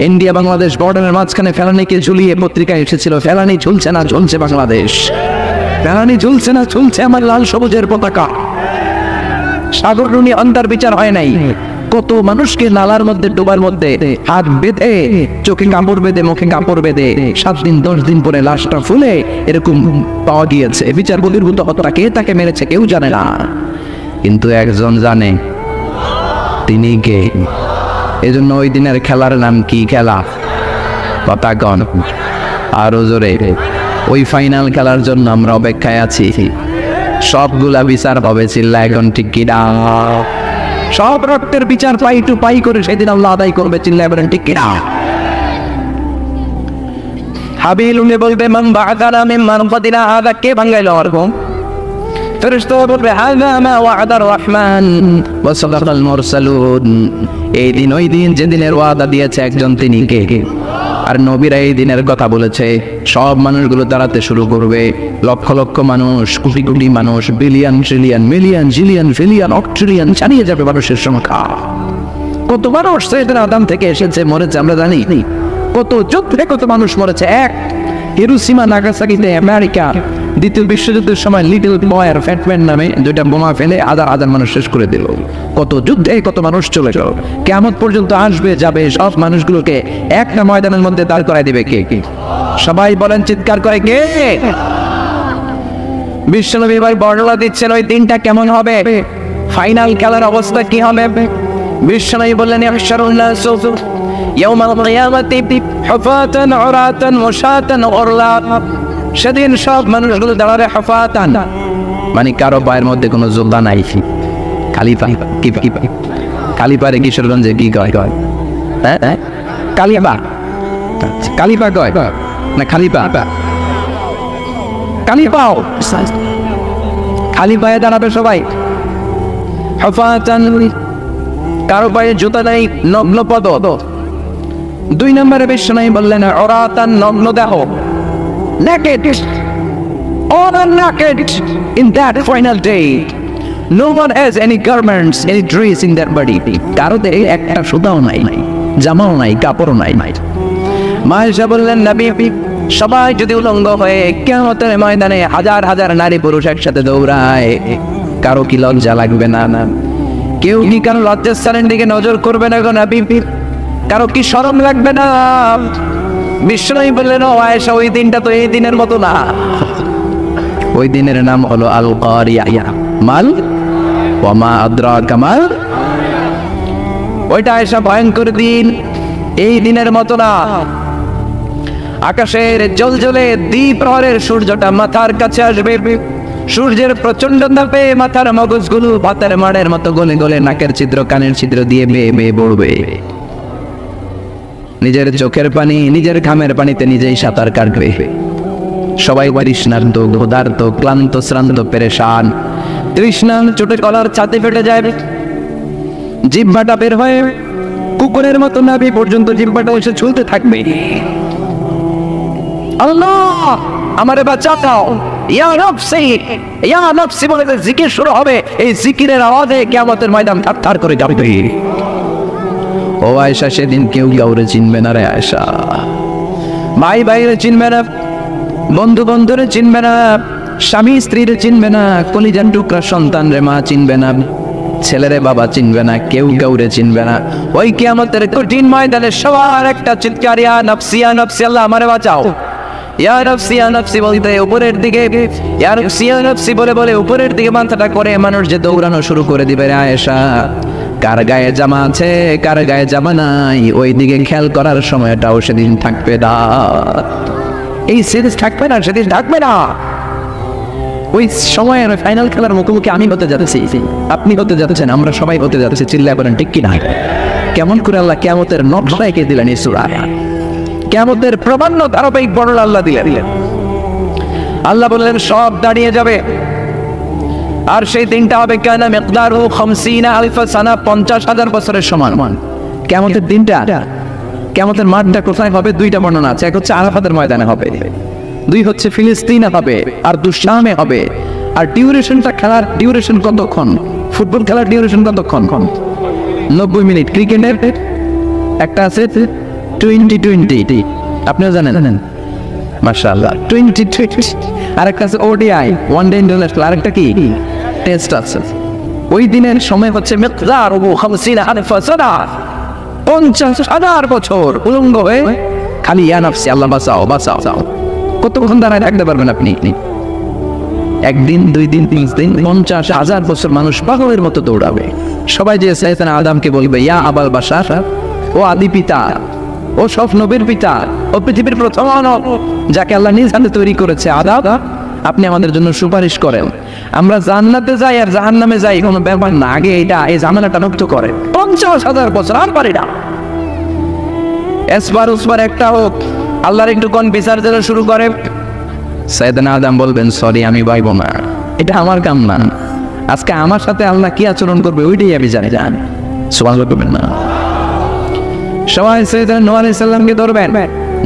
ইন্ডিয়া বাংলাদেশ বর্ডারের মাঝখানে ফেলানিকে ঝুলিয়ে পত্রিকায় এসেছিল, ফেলানি ঝুলছে না, ঝুলছে বাংলাদেশ। ফেলানি ঝুলছে না, ঝুলছে আমার লাল সবুজের পতাকা। সাগররুনি হত্যার বিচার হয় নাই। কত মানুষকে নালার মধ্যে, ডোবার মধ্যে হাত বেঁধে, চোখে কাপড় বেঁধে, মুখে কাপড় বেঁধে 7 দিন 10 দিন পরে লাশটা ফুলে এরকম পাওয়া গিয়েছে। বিচার বহির্ভূত হত্যা। কে তাকে মেরেছে কেউ জানে না, কিন্তু একজন জানে, তিনি কে? এজন্য ওই দিনের খেলার নাম কি খেলা? কথা কন আরো জোরে। ওই ফাইনাল খেলার জন্য আমরা অপেক্ষায় আছি। সবগুলা বিচার হবে, চিল্লা এখন ঠিক কিনা? সব রক্তের বিচার পাই টু পাই করে সেদিন আল্লাহ আদায় করবে, চিল্লা এখন ঠিক কিনা? হাবিল উনি বলবে, মান বা'দানা মিম্মান কাদিনা হাযা, কে ভাঙাইলো ওরকম? ফেরেশতা বলবে, হাযা মা ওয়া'দার রহমান ওয়া সাদাকাল মুরসালুন। এই দিন ওই দিন যেদিনের ওয়াদা দিয়েছে একজন, তিনি কে? আর নবীরা এই দিনের কথা বলেছে। সব মানুষগুলো দাঁড়াতে শুরু করবে, লক্ষ লক্ষ মানুষ, কোটি কোটি মানুষ, বিলিয়ন ট্রিলিয়ন মিলিয়ন জিলিয়ন ফিলিয়ন অক্ট্রিলিয়ন, জানিয়ে যাবে মানুষের সংখ্যা। কত মানুষ সাইয়েদনা আদম থেকে এসেছে, মরেছে আমরা জানি। কত যুদ্ধে কত মানুষ মরেছে। এক হিরোশিমা নাগাসাকিতে আমেরিকা দ্বিতীয় বিশ্বযুদ্ধের সময় লিটল বয় আর ফ্যাটম্যান নামে 2টা বোমা ফেলে হাজার হাজার মানুষ শেষ করে দিল। কত যুদ্ধে কত মানুষ চলে গেল। কিয়ামত পর্যন্ত আসবে যাবে, সব মানুষগুলোকে একটা ময়দানের মধ্যে দাঁড় করায় দিবে কে? সবাই বলেন চিৎকার করে, কে? বিশ্বনবী ভাই বর্ণনা দিচ্ছেন ওই দিনটা কেমন হবে, ফাইনাল খেলার অবস্থা কি হবে। বিশ্বনবী বললেন, ইহশারুন নাস ইয়াওমাল কিয়ামাতি হুফাতান উরাতান মুশাতান উরলা। সেদিন সব মানুষগুলো দাঁড়াবে হুফাতান, মানে কারো পায়ের মধ্যে কোনো জুতা নাই, খালি পা। কি খালি পারে কিশোরগঞ্জে কি কয়? হ্যাঁ, কালিপা। কালিপা কয় না খালি পা? খালি পাও, খালি পায়ে দাঁড়াবে সবাই। হুফাতান, কারো পায়ে জুতা নাই, নগ্ন পদ। 2 নম্বরে বিশ্বনবী বললেন, উরাতান, নগ্ন দেহ, naked, all are naked in that final day. No one has any garments, any dress in their body. কারো দেহে একটা সুতাও নাই, জামাও নাই, কাপড়ও নাই। মায়েশা বললেন, নবী সবাই যদি উলঙ্গ হয়ে কিয়ামতের ময়দানে হাজার হাজার নারী পুরুষ একসাথে দৌড়ায়, কারো কি লজ্জা লাগবে না? কেউ কি কারো লজ্জাস্থানের দিকে নজর করবে না গো নবী? কারো কি শরম লাগবে না? বিশ্বনবী বললেন, ও আয়েশা, ওই দিনটা তো এই দিনের মতো না। ওই দিনের নাম হলো আল কারিয়া। মাল ওয়া মা আদরাকা মাল। ওইটা আয়েশা ভয়ঙ্কর দিন, এই দিনের মতো না। আকাশের জ্বলজ্বলে দ্বিপ্রহরের সূর্যটা মাথার কাছে আসবে। সূর্যের প্রচন্ড তাপে মাথার মগজগুলো ভাতের মাড়ের মতো গলে গলে নাকের ছিদ্র কানের ছিদ্র দিয়ে বেয়ে বেয়ে পড়বে। নিজের চোখের পানি, নিজের ঘামের পানিতে নিজেই সাঁতার কাটবে। সবাই তৃষ্ণার্ত, ক্ষুধার্ত, ক্লান্ত, শ্রান্ত, পেরেশান। তৃষ্ণা চোটে কলার ছাতে ফেটে যায়, জিহ্বাটা বের হয়ে কুকুরের মতো নাভি পর্যন্ত জিহ্বাটা এসে ঝুলতে থাকবে। আল্লাহ আমারে বাঁচাও, ইয়া নফসি, ইয়া নফসি বলে জিকির শুরু হবে। এই জিকিরের আওয়াজে কিয়ামতের ময়দান থারথার করে কাঁপবে। ও আয়েশা, সেদিন কেউ কাউরে চিনবে না রে আয়েশা। ভাই ভাইরে চিনবে না, বন্ধু বন্ধুরে চিনবে না, স্বামী স্ত্রীরে চিনবে না, কলিজার টুকরা সন্তান রে মা চিনবে না, ছেলেরে বাবা চিনবে না, কেউ কাউরে চিনবে না। ওই কিয়ামতের কঠিন ময়দানে সবার একটা চিৎকার, ইয়া নফসি, ইয়া নফসি, আল্লাহ আমারে বাঁচাও। ইয়া নফসি, ইয়া নফসি বলতে উপরের দিকে, ইয়া নফসি, ইয়া নফসি বলে বলে উপরের দিকে মাথাটা করে মানুষ যে দৌড়ানো শুরু করে দিবে রে আয়েশা। কার গায়ে জামা আছে, কার গায়ে জামা নাই, ওই দিকে খেয়াল করার সময়টাও সেদিন থাকবে না। এই সিরিজ থাকবে না, সেদিন থাকবে না। ওই সময়ের ফাইনাল খেলার মুখোমুখি আমি হতে যাচ্ছি, আপনি হতে যাচ্ছেন, আমরা সবাই হতে যাচ্ছি। চিল্লায় বলেন ঠিক কিনা? কেমন করে আল্লাহ কিয়ামতের নকশা এঁকে দিলেন এই সূরায়। কিয়ামতের প্রামাণ্য ধারাবাহিক বর্ণনা আল্লাহ দিলেন। আল্লাহ বললেন সব দাঁড়িয়ে যাবে, আর সেই দিনটা হবে কানা মিকদারু 50 আলফ সানা, 50,000 বছরের সমান। কিয়ামতের দিনটা, কিয়ামতের মাঠটা কোথায় হবে? দুইটা বর্ণনা আছে। এক হচ্ছে আরাফাতের ময়দানে হবে, দুই হচ্ছে ফিলিস্তিনে হবে, আর দুশামে হবে। আর ডিউরেশনটা, খেলার ডিউরেশন কতক্ষণ? ফুটবল খেলার ডিউরেশন কতক্ষণ? 90 মিনিট। ক্রিকেটের একটা আছে 2020, আপনিও জানেন? মাশাআল্লাহ, 2020। আর একটা আছে ওডিআই, ওয়ান ডে ইন্টারন্যাশনাল। আরেকটা কি? টেস্ট আছে। ওই দিনের সময় হচ্ছে মিকদারুহু 50 আলফ সানা, 50,000 বছর উলঙ্গ হয়ে খালি ইয়া নাফসি, আল্লাহ বাঁচাও বাঁচাও। কতক্ষণ দাঁড়ায় থাকতে পারবেন আপনি? একদিন, 2 দিন, 3 দিন, 50,000 বছর মানুষ পাগলের মতো দৌড়াবে। সবাই যে সাইয়েদনা আদমকে বলবে ইয়া আবাল বাশার, ও আদি পিতা, ও সব নবীর পিতা, ও পৃথিবীর প্রথম মানব যাকে আল্লাহ নিজ হাতে তৈরি করেছে, আদম আপনি আমাদের জন্য সুপারিশ করেন। আমরা জান্নাতে যাই আর জাহান্নামে যাই কোনো ব্যাপার না, আগে এই ঝামেলাটা মুক্ত করেন। 50,000 বছর আর পারি না। এসবার উসবার একটা হোক, আল্লাহর একটু কোন বিচার যেন শুরু করে। সাইয়েদনা আদম বলবেন সরি, আমি পাইব না, এটা আমার কাম না। আজকে আমার সাথে আল্লাহ কি আচরণ করবে ওইটাই আমি জানি। সুবহানাল্লাহ বলবেন না? সবাই সাইয়েদনা নূহ আলাইহিস সালামকে ধরবেন।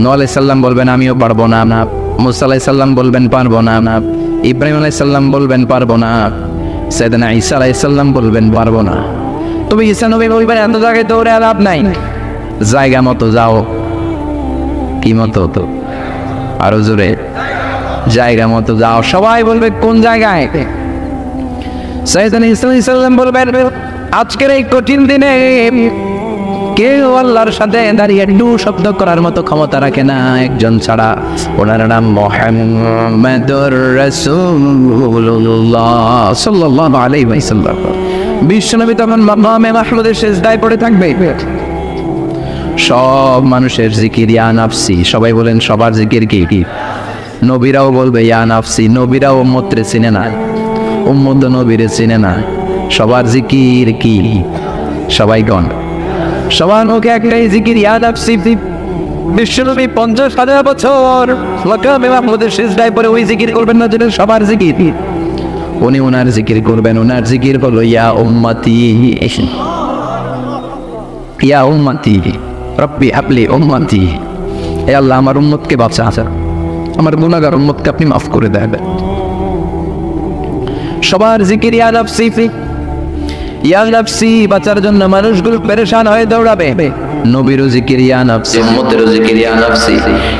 নূহ আলাইহিস সালাম বলবেন আমিও পারবো না। মুসা আলাইহিস সালাম বলবেন পারবো না। ইব্রাহিম আলাইহিস সালাম বলবেন পারবো না। সাইয়েদনা ঈসা আলাইহিস সালাম বলবেন পারবো না। তবে ঈসা নবী বলবেন এত জায়গায় দৌড়ে লাভ নাই, জায়গা মতো যাও। কি মতো? তো আরো জোরে, জায়গা মতো যাও। সবাই বলবে কোন জায়গায়? সাইয়েদনা ঈসা আলাইহিস সালাম বলবেন আজকের এই কঠিন দিনে কেউ আল্লাহর সাথে দাঁড়িয়ে একটু শব্দ করার মতো ক্ষমতা রাখে না, একজন ছাড়া। ওনার নাম মুহাম্মাদুর রাসূলুল্লাহ সাল্লাল্লাহু আলাইহি ওয়াসাল্লাম। বিশ্বনবী তখন মাকামে মাহমুদের সিজদায় পড়ে থাকবে। সব মানুষের জিকির ইয়া নাফসি। সবাই বলেন সবার জিকির কি? নবীরাও বলবে ইয়া নাফসি। নবীরাও উম্মতরে চিনে না, উম্মত নবীরে চিনে না। সবার জিকির কি? সবাই গণ, সবার মুখে একটাই জিকির ইয়া নাফসি। বিশ্বনবী 50,000 বছর মাকামে মাহমুদের সিজদায় পড়ে ওই জিকির করবেন না যেটা সবার জিকির। উনি ওনার জিকির করবেন। ওনার জিকির হলো ইয়া উম্মতি, ইয়া উম্মতি রব্বি হাবলি উম্মতি। হে আল্লাহ আমার উম্মতকে বাঁচা, আমার গুনাহগার উম্মতকে আপনি মাফ করে দেবেন। সবার জিকির ইয়া নাফসি। ইয়া নাফসি বাঁচার জন্য মানুষগুলো পেরেশান হয়ে দৌড়াবে। নবীরও জিকির ইয়া নাফসি, উম্মতেরও জিকির ইয়া নাফসি।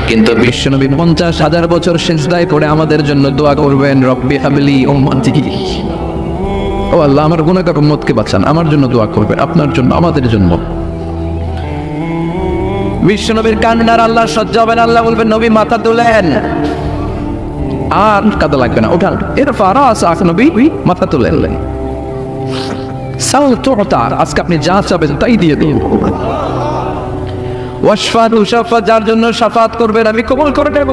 কিন্তু বিশ্বনবী 50,000 বছর সিজদায় পড়ে আমাদের জন্য দোয়া করবেন রব্বি হাবলি উম্মতি। ও আল্লাহ আমার গুনাহগার উম্মতকে বাঁচান, আমার জন্য দোয়া করবেন, আপনার জন্য, আমাদের জন্য। বিশ্বনবীর কান্নার আল্লাহ সহ্য হবে না। আল্লাহ বলবেন নবী মাথা তুলেন, আর কাদা লাগবে না, ওঠান। এর ফারাস নবী মাথা তুলেন। সাল তুতা, আজকে আপনি যা চাবেন তাই দিয়ে দিন। ওয়াশফা তুশাফা, যার জন্য শাফাত করবেন আমি কবুল করে নেব।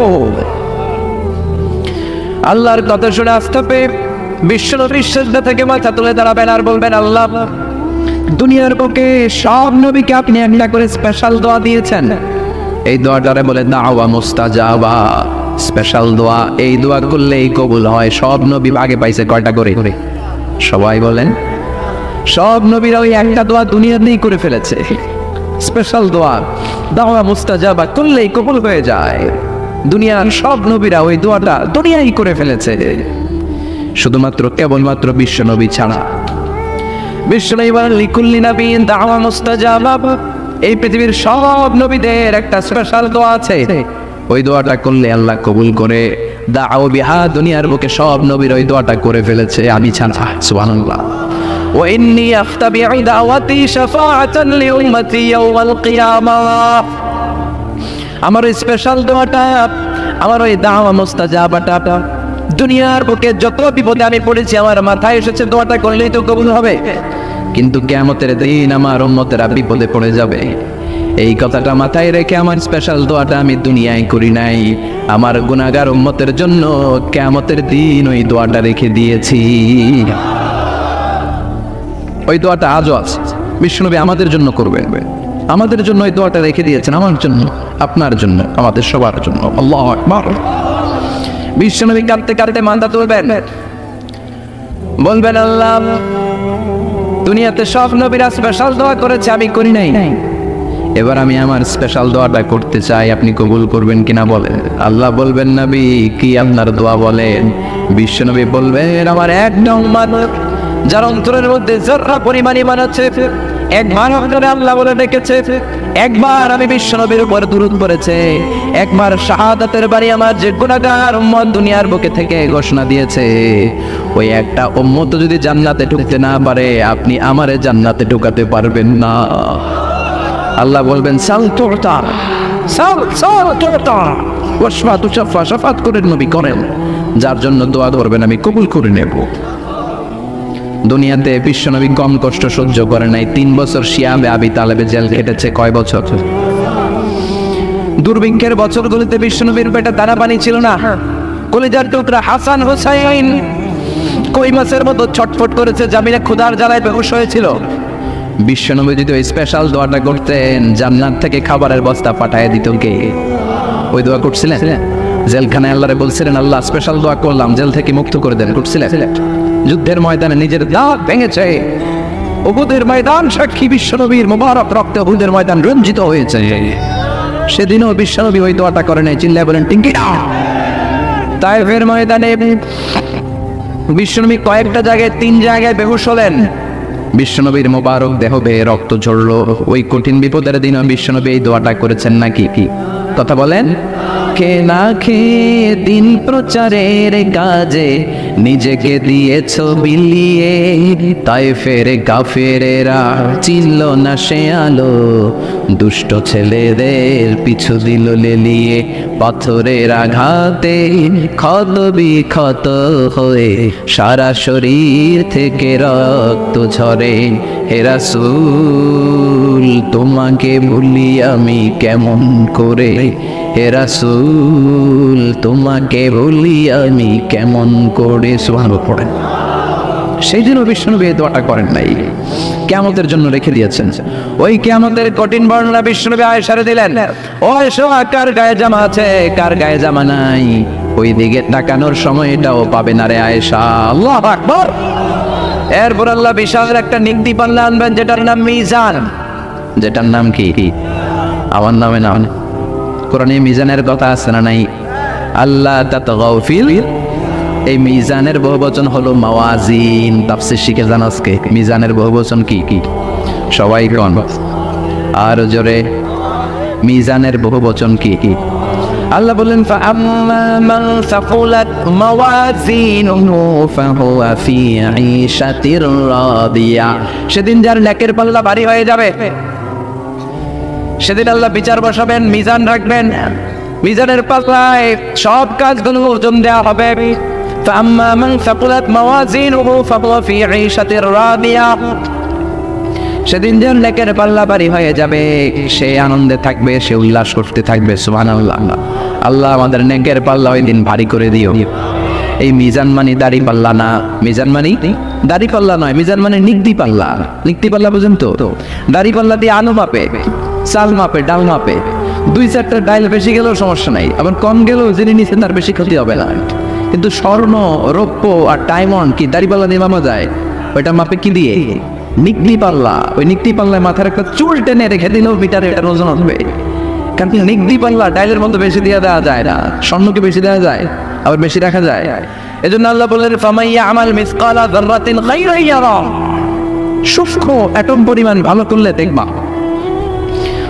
আল্লাহর কথা শুনে আস্থা পেয়ে বিশ্বনবী সিজদা থেকে মাথা তুলে দাঁড়াবেন আর বলবেন আল্লাহ দুনিয়ার বুকে সব নবীকে আপনি একটা করে স্পেশাল দোয়া দিয়েছেন। এই দোয়াটারে বলে দাওয়া মুস্তাজাবা, স্পেশাল দোয়া। এই দোয়া করলেই কবুল হয়। সব নবী আগে পাইছে কয়টা করে? সবাই বলেন সব নবীরা ওই একটা দোয়া দুনিয়াতেই করে ফেলেছে, স্পেশাল দোয়া। দাওয়া মুস্তাজাবা করলেই কবুল হয়ে যায়। দুনিয়ার সব নবীরা ওই দোয়াটা দুনিয়ায় করে ফেলেছে, শুধুমাত্র কেবলমাত্র বিশ্ব নবী ছাড়া। বিশ্বনবী বলেন লিকুল্লি নাবিয়্যিন দাওয়া মুস্তাজাবা। এই পৃথিবীর সব নবীদের একটা স্পেশাল দোয়া আছে, ওই দোয়াটা করলে আল্লাহ কবুল করে। দাও বিহা, দুনিয়ার বুকে সব নবীর ওই দোয়াটা করে ফেলেছে, আমি ছাড়া। সুবহানাল্লাহ। ওয়া ইন্নী আখতাবিউ দাওয়াতি শাফাআতান লিউম্মতি ইয়াওমাল কিয়ামাহ। আমার ওই স্পেশাল দোয়াটা, আমার ওই দাওয়া মুস্তাজাবাটা দুনিয়ার বুকে যত বিপদে আমি পড়েছি আমার মাথায় এসেছে দোয়াটা করলেই তো কবুল হবে। কিন্তু কিয়ামতের দিন আমার উম্মতেরা বিপদে পড়ে যাবে। এই কথাটা মাথায় রেখে আমার স্পেশাল দোয়াটা আমি দুনিয়ায় করি নাই, আমার গুনাহগার উম্মতের জন্য কিয়ামতের দিন ওই দোয়াটা রেখে দিয়েছি। ওই দোয়াটা আজও আছে, বিশ্বনবী আমাদের জন্য করবেন, আমাদের জন্য ওই দোয়াটা রেখে দিয়েছেন, আমার জন্য, আপনার জন্য, আমাদের সবার জন্য। আল্লাহু আকবার। বিশ্বনবী কাঁদতে কাঁদতে মাথা তুলবেন, বলবেন আল্লাহ দুনিয়াতে সব নবীরা স্পেশাল দোয়া করেছে, আমি করি নাই, এবার আমি আমার স্পেশাল দোয়াটা করতে চাই, আপনি কবুল করবেন কিনা বলেন। আল্লাহ বলবেন নবী কি আপনার দোয়া বলেন? বিশ্বনবী বলবেন আমার একটা উম্মত যার অন্তরের মধ্যে জররা পরিমাণ ঈমান আছে, একবার অন্তরে আল্লাহ বলে ডেকেছে, একবার আমি বিশ্বনবীর উপর দুরূদ পড়েছে, একবার শাহাদাতের বাণী আমার যে গুনাহগার উম্মত দুনিয়ার বুকে থেকে ঘোষণা দিয়েছে, ওই একটা উম্মত যদি জান্নাতে ঢুকতে না পারে আপনি আমারে জান্নাতে ঢুকাতে পারবেন না। আল্লাহ বলবেন সাল তুতা, সাল তুতা ওয়াশফা তুশাফা, শাফাত করেন নবী করেন, যার জন্য দোয়া করবেন আমি কবুল করে নেব। দুনিয়াতে বিশ্বনবী কম কষ্ট সহ্য করে নাই, 3 বছর শিয়াবে আবি তালেবে জেল কেটেছে। কয় বছর? দুর্ভিক্ষের বছরগুলিতে বিশ্বনবীর পেটে দানা পানি ছিল না, কলিজার টুকরা হাসান হুসাইন কই মাছের মতো ছটফট করেছে, জামিনে ক্ষুধার জ্বালায় বেহুশ হয়েছিল। বিশ্বনবী যদি ওই স্পেশাল দোয়াটা করতেন জান্নাত থেকে খাবারের বস্তা পাঠায় দিত কে? ওই দোয়া করছিলেন? জেলখানায় আল্লাহরে বলছিলেন আল্লাহ স্পেশাল দোয়া করলাম, জেল থেকে মুক্ত করে দেন, করছিলেন? যুদ্ধের ময়দানে নিজের দাঁত ভেঙেছে, উহুদের ময়দান সাক্ষী বিশ্বনবীর মুবারক রক্তে উহুদের ময়দান রঞ্জিত হয়েছে, সেদিনও বিশ্বনবী ওই দোয়াটা করে নাই। চিল্লায় বলেন টিঙ্কি না। তায়েফের ময়দানে বিশ্বনবী কয়েকটা জায়গায় 3 জায়গায় বেহুশ হলেন, বিশ্বনবীর মোবারক দেহ বেয়ে রক্ত ঝরলো। ওই কঠিন বিপদের দিন বিশ্বনবী এই দোয়াটা করেছেন নাকি? কি কথা বলেন? কে না খেয়ে দিন প্রচারের কাজে নিজেকে দিয়েছ বিলিয়ে, তায়েফের কাফেরেরা চিনল না সে আলো, দুষ্ট ছেলেদের পিছু দিল লেলিয়ে, পাথরের আঘাতে ক্ষত বিক্ষত হয়ে সারা শরীর থেকে রক্ত ঝরে। হে রাসূল তোমাকে ভুলি আমি কেমন করে, হে রাসূল তোমাকে ভুলি আমি কেমন করে। সুবহানাল্লাহ পড়েন। সেই দিনও বিশ্বনবী এই দোয়াটা করেন নাই, কিয়ামতের জন্য রেখে দিয়েছেন। ওই কিয়ামতের কঠিন বর্ণনা বিশ্বনবী আয়েশারে দিলেন, ও আয়েশা কার গায়ে জামা আছে কার গায়ে জামা নাই, ওই দিকে তাকানোর সময়টাও পাবে না রে আয়েশা। আল্লাহু আকবার। এরপর আল্লাহ বিশাল একটা নিগদি পাল্লা আনবেন যেটার নাম মিজান, যেটার নাম কি? আমার নামে না, কোরআনে মিজানের কথা আছে না নাই? আল্লাহ তাতগাউ ফিল, এই মিজানের বহুবচন হলো মাওয়াজিন। তাফসীর শিখে জানো আজকে মিজানের বহুবচন কি? কি সবাই কোন? আর জোরে, মিজানের বহুবচন কি? কি আল্লাহ বলেন ফাআম্মা মান সাকুলাত মাওয়াজিনুহু ফাহুয়া ফি ঈশাতির রাদিয়া। সেদিন যার নেকের পাল্লা ভারী হয়ে যাবে, সেদিন আল্লাহ বিচার বসাবেন, মিজান রাখবেন, মিজানের পাল্লায় সব কাজগুলো ওজন দেওয়া হবে। ফাআম্মা মান সাকুলাত মাওয়াজিনুহু ফাহুয়া ফি ঈশাতির রাদিয়া। সেদিন যার নেকের পাল্লা ভারী হয়ে যাবে সে আনন্দে থাকবে, সে উল্লাস করতে থাকবে। সুবহানাল্লাহ। আল্লাহ আমাদের নেকের পাল্লা ওই দিন ভারী করে দিও। এই মিজান মানে দাড়ি পাল্লা না, মিজান মানে দাড়ি পাল্লা নয়, মিজান মানে নিগদি পাল্লা। নিগদি পাল্লা বুঝেন তো? দাড়ি পাল্লা দিয়ে আলু মাপে, চাল মাপে, ডাল মাপে। 2-4টা ডাল বেশি গেলেও সমস্যা নাই, আবার কম গেলেও যিনি নিচ্ছেন তার বেশি ক্ষতি হবে না। কিন্তু স্বর্ণ, রৌপ্য আর ডায়মন্ড কি দাড়ি পাল্লা দিয়ে মাপা যায়? ওইটা মাপে কি দিয়ে? নিগদি পাল্লা। ওই নিগদি পাল্লায় মাথার একটা চুল টেনে রেখে দিলেও মিটারে এটা ওজন হবে। কারণ নিগদি পাল্লা ডাইলের মধ্যে বেশি দিয়ে দেওয়া যায় না, স্বর্ণকে বেশি দেওয়া যায়, আবার বেশি রাখা যায়। এজন্য আল্লাহ বলেন ফামাইয়া আমাল মিসকালা যাররাতিন খাইরান ইয়ারা, সূক্ষ্ম অ্যাটম পরিমাণ ভালো করলে দেখবা।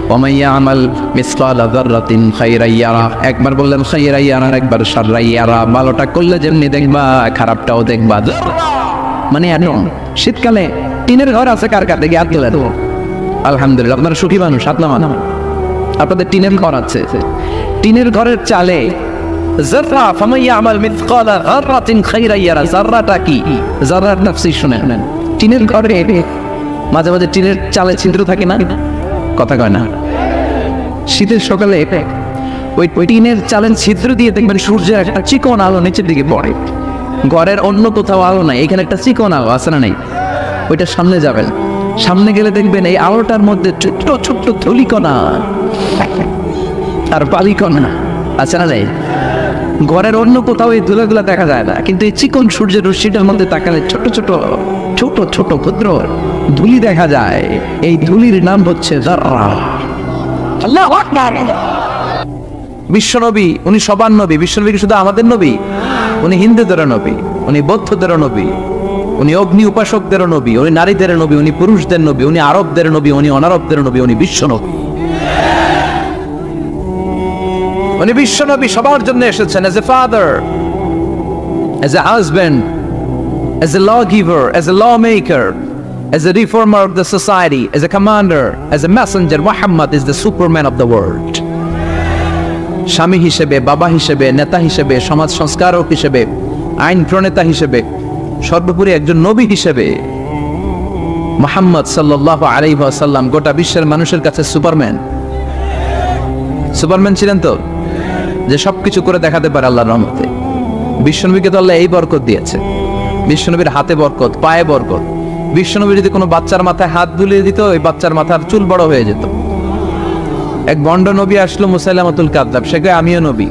ওয়ামাইয়া আমাল মিসকালা যাররাতিন খাইরান ইয়ারা, একবার বললেন খাইরান ইয়ারা, একবার শাররান ইয়ারা। ভালোটা করলে যেমনি দেখবা খারাপটাও দেখবা। মানে অ্যাটম। শীতকালে টিনের ঘর আছে কার কার? দেখি হাত তুলে দেবো। আলহামদুলিল্লাহ, আপনারা সুখী মানুষ, হাত নামান। আপনাদের টিনের ঘর আছে, টিনের ঘরের চালে যাররা, ফামাইয়া আমাল মিসকালা যাররাতিন খাইরান ইয়ারা। যাররাটা কি? যাররার তাফসীর শুনেন। টিনের ঘরে মাঝে মাঝে টিনের চালে ছিদ্র থাকে না? কথা কয় না? শীতের সকালে ওই টিনের চালের ছিদ্র দিয়ে দেখবেন সূর্যের একটা চিকন আলো নিচের দিকে পড়ে। ঘরের অন্য কোথাও আলো নাই, এখানে একটা চিকন আলো আছে না নাই? ওইটা সামনে যাবেন, সামনে গেলে দেখবেন এই আলোটার মধ্যে ছোট্ট ছোট্ট ধুলিকণা আর বালিকণা আছে না নাই? ঘরের অন্য কোথাও এই ধুলাগুলা দেখা যায় না, কিন্তু এই চিকন সূর্যের রশ্মিটার মধ্যে তাকালে ছোট ছোট ছোট ছোট ক্ষুদ্র ধুলি দেখা যায়। এই ধুলির নাম হচ্ছে যাররা। আল্লাহু আকবার। বিশ্বনবী উনি সবার নবী। বিশ্বনবী শুধু আমাদের নবী, উনি হিন্দুদেরও নবী, উনি বৌদ্ধদেরও নবী, উনি অগ্নি উপাসকদেরও নবী, উনি নারীদের নবী, উনি পুরুষদের নবী, উনি আরবদের নবী, উনি অনারবদের নবী, উনি বিশ্বনবী। উনি বিশ্বনবী সবার জন্য এসেছেন, as a father, as a husband, as a lawgiver, as a lawmaker, as a reformer of the society, as a commander, as a messenger. Muhammad is the superman of the world. স্বামী হিসেবে, বাবা হিসেবে, নেতা হিসেবে, সমাজ সংস্কারক হিসেবে, আইন প্রণেতা হিসেবে, সর্বোপরি একজন নবী হিসেবে মুহাম্মদ সাল্লাল্লাহু আলাইহি ওয়াসাল্লাম গোটা বিশ্বের মানুষের কাছে সুপারম্যান। সুপারম্যান ছিলেন তো, যে সবকিছু করে দেখাতে পারে আল্লাহর রহমতে। বিশ্বনবীকে তো আল্লাহ এই বরকত দিয়েছে। বিশ্বনবীর হাতে বরকত, পায়ে বরকত। বিশ্বনবী যদি কোনো বাচ্চার মাথায় হাত বুলিয়ে দিত, ওই বাচ্চার মাথার চুল বড় হয়ে যেত। এক ভণ্ড নবী আসলো, মুসাইলামাতুল কাযযাব, সে কয় আমিও নবী।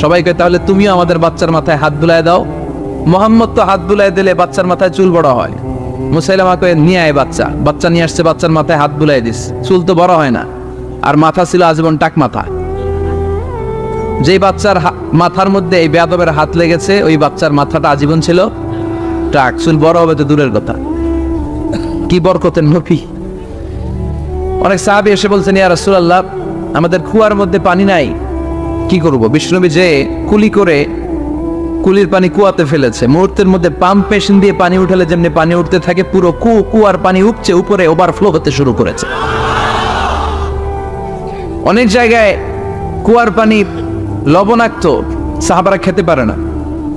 সবাই কয় তাহলে তুমিও আমাদের বাচ্চার মাথায় হাত বুলায় দাও। মুহাম্মদ তো হাত বুলায় দিলে বাচ্চার মাথায় চুল বড় হয়। মুসাইলামা কয় নিয়ে আয় বাচ্চা। বাচ্চা নিয়ে আসছে, বাচ্চার মাথায় হাত বুলাই দিস, চুল তো বড় হয় না। আর মাথা ছিল আজীবন টাক মাথা। যেই বাচ্চার মাথার মধ্যে এই বেয়াদবের হাত লেগেছে, ওই বাচ্চার মাথাটা আজীবন ছিল টাক, চুল বড় হবে তো দূরের কথা। কি বরকতের নবী। অনেক সাহাবী এসে বলছেন, ইয়া রাসূলুল্লাহ, আমাদের কুয়ার মধ্যে পানি নাই, কি করব? বিশ্বনবী যে কুলি করে কুলির পানি কুয়াতে ফেলেছে, মুহূর্তের মধ্যে পাম্প মেশিন দিয়ে পানি উঠালে যেমনি পানি উঠতে থাকে, পুরো কুয়ার পানি উপচে উপরে ওভারফ্লো হতে শুরু করেছে। অনেক জায়গায় কুয়ার পানি লবণাক্ত, সাহাবারা খেতে পারে না।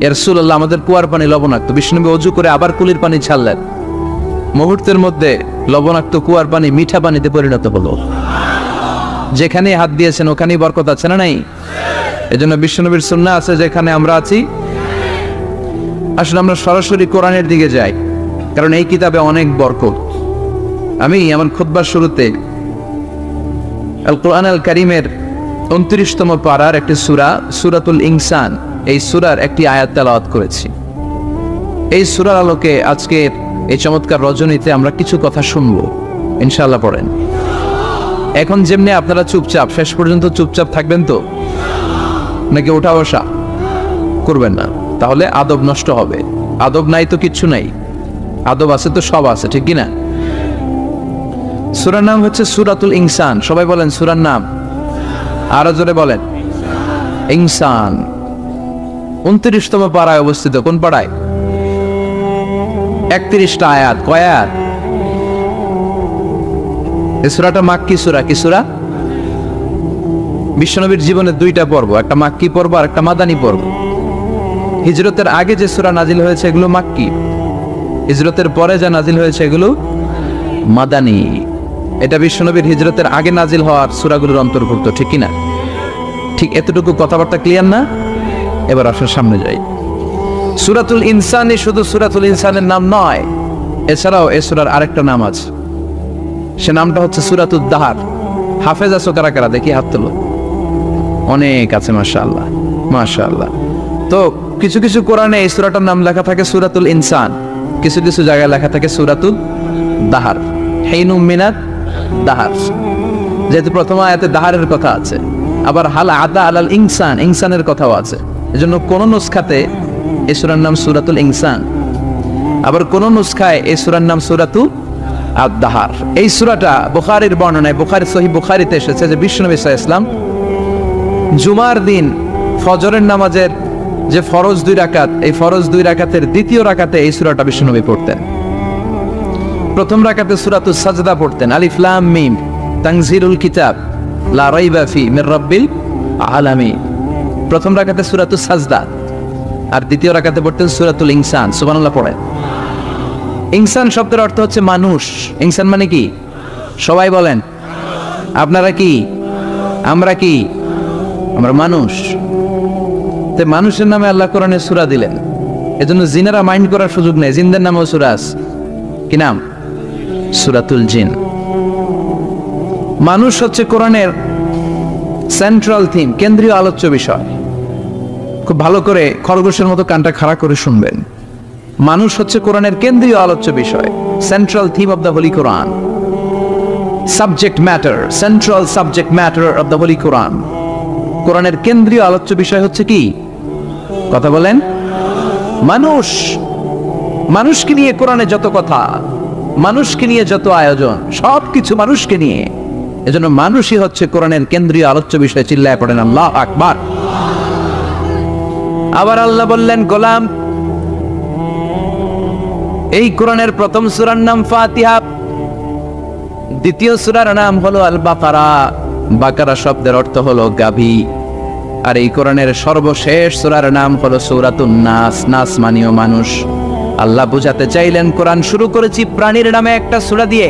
ইয়া রাসূলুল্লাহ, আমাদের কুয়ার পানি লবণাক্ত। বিশ্বনবী ওযু করে আবার কুলির পানি ছাড়লেন, মুহূর্তের মধ্যে লবণাক্ত কুয়ার পানি মিঠা পানিতে পরিণত হলো। যেখানে হাত দিয়েছেন ওখানেই বরকত আছে না নাই? এজন্য বিশ্বনবীর সুন্নাহ আছে, যেখানে আমরা আছি আসলে আমরা সরাসরি কোরআনের দিকে যাই, কারণ এই কিতাবে অনেক বরকত। আমি আমার খুতবার শুরুতে আল কোরআন আল কারীমের 29তম পারার একটি সূরা, সূরাতুল ইনসান, এই সূরার একটি আয়াত তেলাওয়াত করেছি। এই সূরার আলোকে আজকে এই চমৎকার রজনীতে আমরা কিছু কথা শুনবো ইনশাআল্লাহ। পড়েন। এখন যেমনি আপনারা চুপচাপ, শেষ পর্যন্ত চুপচাপ থাকবেন তো, নাকি ওঠা বসা করবেন না? তাহলে আদব নষ্ট হবে। আদব নাই তো কিচ্ছু নাই, আদব আছে তো সব আছে, ঠিক কিনা? সূরার নাম হচ্ছে সূরাতুল ইনসান। সবাই বলেন সূরার নাম, আরো জোরে বলেন ইনসান। 29তম পারায় অবস্থিত। কোন পারায়? 31টা আয়াত। কয় আয়াত? এই সূরাটা মাক্কি সূরা। কি সূরা? বিশ্বনবীর জীবনের দুইটা পর্ব, একটা মাক্কি পর্ব আর একটা মাদানী পর্ব। হিজরতের আগে যে সূরা নাজিল হয়েছে এগুলো মাক্কি, হিজরতের পরে যা নাজিল হয়েছে এগুলো মাদানী। এটা বিশ্বনবীর হিজরতের আগে নাজিল হওয়ার সূরাগুলোর অন্তর্ভুক্ত, ঠিক কিনা? ঠিক এতটুকু কথাবার্তা ক্লিয়ার না? এবার আসলে সামনে যাই। সূরাতুল ইনসানই শুধু সূরাতুল ইনসানের নাম নয়, এছাড়াও এই সূরার আরেকটা নাম আছে, সে নামটা হচ্ছে সূরাতুদ দাহার। হাফেজ আছো কারা কারা? দেখি হাত তোলো। অনেক আছে, মাশাআল্লাহ মাশাআল্লাহ। তো কিছু কিছু কোরআনে এই সূরাটার নাম লেখা থাকে সূরাতুল ইনসান, কিছু কিছু জায়গায় লেখা থাকে সূরাতুদ দাহার, হিনুম মিনাত দাহার। যেহেতু প্রথম আয়াতে দাহারের কথা আছে, আবার হাল আদা আলাল ইনসান, ইনসানের কথাও আছে। এজন্য কোন নুসখাতে এই সূরার নাম সূরাতুল ইনসান, আবার কোন নুসখায় এই সূরার নাম সূরাতুল আদ-দাহার। এই সূরাটা বুখারীর বর্ণনায়, বুখারী সহিহ বুখারীতে এসেছে যে বিশ্বনবী সাল্লাল্লাহু আলাইহি ওয়াসাল্লাম জুমার দিন ফজরের নামাজের যে ফরজ 2 রাকাত, এই ফরজ 2 রাকাতের দ্বিতীয় রাকাতে এই সূরাটা বিশ্বনবী পড়তেন। প্রথম রাকাতে সূরাতুস সাজদা পড়তেন, আলিফ লাম মিম তানজিলুল কিতাব লা রাইবা ফি মির রাব্বিল আলামিন। প্রথম রাকাতে সূরাতুস সাজদা, আর দ্বিতীয় রাকাতে পড়তেন সূরাতুল ইনসান। সুবহানাল্লাহ পড়েন। ইনসান শব্দের অর্থ হচ্ছে মানুষ। ইনসান মানে কি? সবাই বলেন, আপনারা কি আমরা কি? আমরা মানুষ। তো মানুষের নামে আল্লাহ কোরআনে সূরা দিলেন, এজন্য জিনেরা মাইন্ড করার সুযোগ নেই। জিনদের নামেও সূরা আছে। কি নাম? সূরাতুল জিন। মানুষ হচ্ছে কোরআনের সেন্ট্রাল থিম, কেন্দ্রীয় আলোচ্য বিষয়। খুব ভালো করে খরগোশের মতো কানটা খাড়া করে শুনবেন। মানুষ হচ্ছে কোরআনের কেন্দ্রীয় আলোচ্য বিষয়, central theme of the holy Quran, subject matter, central subject matter of the holy Quran. কোরআনের কেন্দ্রীয় আলোচ্য বিষয় হচ্ছে কি? কথা বলেন। মানুষ। মানুষকে নিয়ে কোরআনে যত কথা, মানুষকে নিয়ে যত আয়োজন, সবকিছু মানুষকে নিয়ে। এজন্য মানুষই হচ্ছে কোরআনের কেন্দ্রীয় আলোচ্য বিষয়। চিল্লায় পড়েন আল্লাহু আকবার। আবার আল্লাহ বললেন, গোলাম, এই কোরআনের প্রথম সূরার নাম ফাতিহা, দ্বিতীয় সূরার নাম হলো আল বাকারা। বাকারা শব্দের অর্থ হলো গাভী। আর এই কোরআনের সর্বশেষ সূরার নাম হলো সূরাতুন নাস। নাস মানেও মানুষ। আল্লাহ বুঝাতে চাইলেন, কোরআন শুরু করেছি প্রাণীর নামে একটা সূরা দিয়ে,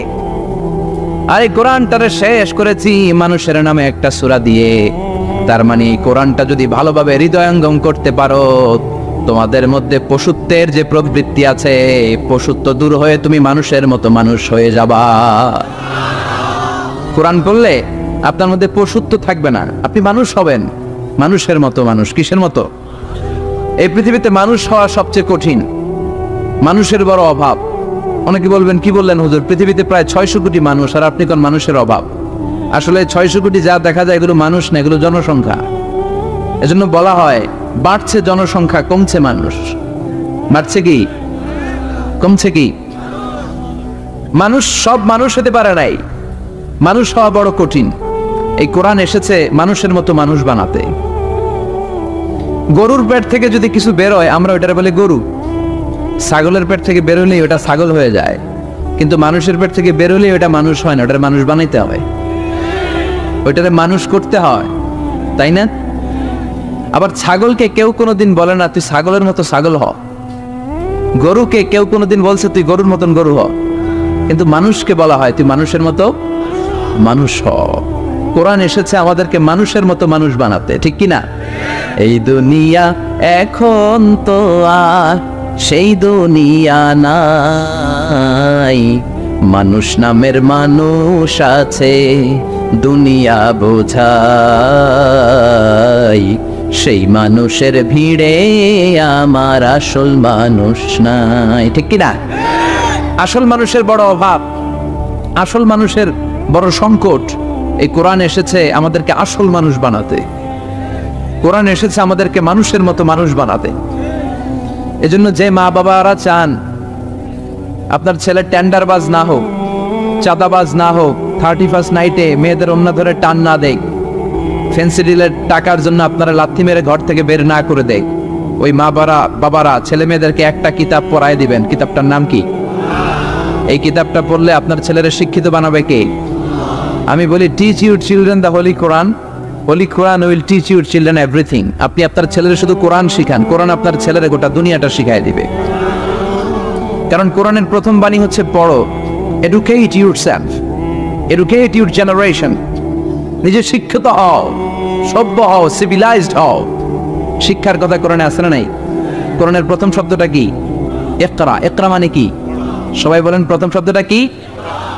আর এই কোরআনটারে শেষ করেছি মানুষের নামে একটা সূরা দিয়ে। তার মানে এই কোরআনটা যদি ভালোভাবে হৃদয়ঙ্গম করতে পারো, তোমাদের মধ্যে পশুত্বের যে প্রবৃত্তি আছে, পশুত্ব দূর হয়ে তুমি মানুষের মতো মানুষ হয়ে যাবা। কোরআন পড়লে আপনার মধ্যে পশুত্ব থাকবে না, আপনি মানুষ হবেন, মানুষের মতো মানুষ। কিসের মতো? এই পৃথিবীতে মানুষ হওয়া সবচেয়ে কঠিন, মানুষের বড় অভাব। অনেকে বলবেন, কি বললেন হুজুর, পৃথিবীতে প্রায় 600 কোটি মানুষ, আর আপনি কোন মানুষের অভাব? আসলে 600 কোটি যা দেখা যায় এগুলো মানুষ না, এগুলো জনসংখ্যা। এজন্য বলা হয় বাড়ছে জনসংখ্যা, কমছে মানুষ। বাড়ছে কি কমছে কি? মানুষ সব মানুষ হতে পারে নাই, মানুষ হওয়া বড় কঠিন। এই কোরআন এসেছে মানুষের মতো মানুষ বানাতে। গরুর পেট থেকে যদি কিছু বেরোয় আমরা ওটারে বলি গরু, ছাগলের পেট থেকে বেরোলেই ওটা ছাগল হয়ে যায়। কিন্তু মানুষের পেট থেকে বেরোলেই ওটা মানুষ হয় না, ওটারে মানুষ বানাইতে হয়, ওইটারে মানুষ করতে হয়, তাই না? আবার ছাগলকে কেউ কোনোদিন বলে না তুই ছাগলের মতো ছাগল হ, গরুকে কেউ কোনোদিন বলছে তুই গরুর মতন গরু হ, কিন্তু মানুষকে বলা হয় তুই মানুষের মতো মানুষ হ। কোরআন এসেছে আমাদেরকে মানুষের মতো মানুষ বানাতে, ঠিক কি না? এই দুনিয়া এখন তো আর সেই দুনিয়া নাই, মানুষ নামের মানুষ আছে দুনিয়া বোঝাই, সেই মানুষের ভিড়ে আমার আসল মানুষ নাই, ঠিক কি না? আসল মানুষের বড় অভাব, আসল মানুষের বড় সংকট। এই কোরআন এসেছে আমাদেরকে আসল মানুষ বানাতে, কোরআন এসেছে আমাদেরকে মানুষের মতো মানুষ বানাতে। এজন্য যে মা বাবারা চান আপনার ছেলে টেন্ডারবাজ না হোক, চাঁদাবাজ না হোক, 31st নাইটে মেয়েদের অন্য ধরে টান না দেয়, ফেন্সি ডিলের টাকার জন্য আপনারা লাথি মেরে ঘর থেকে বের না করে দেয়, ওই মা বাবারা ছেলে মেয়েদেরকে একটা কিতাব পড়ায় দিবেন। কিতাবটার নাম কি? এই কিতাবটা পড়লে আপনার ছেলেরা শিক্ষিত বানাবে কে? আমি বলি, teach your children the holy Quran, holy Quran will teach your children everything. আপনি আপনার ছেলের শুধু কোরআন শিখান, কোরআন আপনার ছেলের গোটা দুনিয়াটা শিখাই দিবে। কারণ কোরআনের প্রথম বাণী হচ্ছে পড়ো, educate yourself, educate your generation. নিজে শিক্ষিত হও, সভ্য হও, সিভিলাইজড হও। শিক্ষার কথা কোরআনে আছে না নাই? কোরআনের প্রথম শব্দটা কি? ইকরা। ইকরা মানে কি? সবাই বলেন প্রথম শব্দটা কি?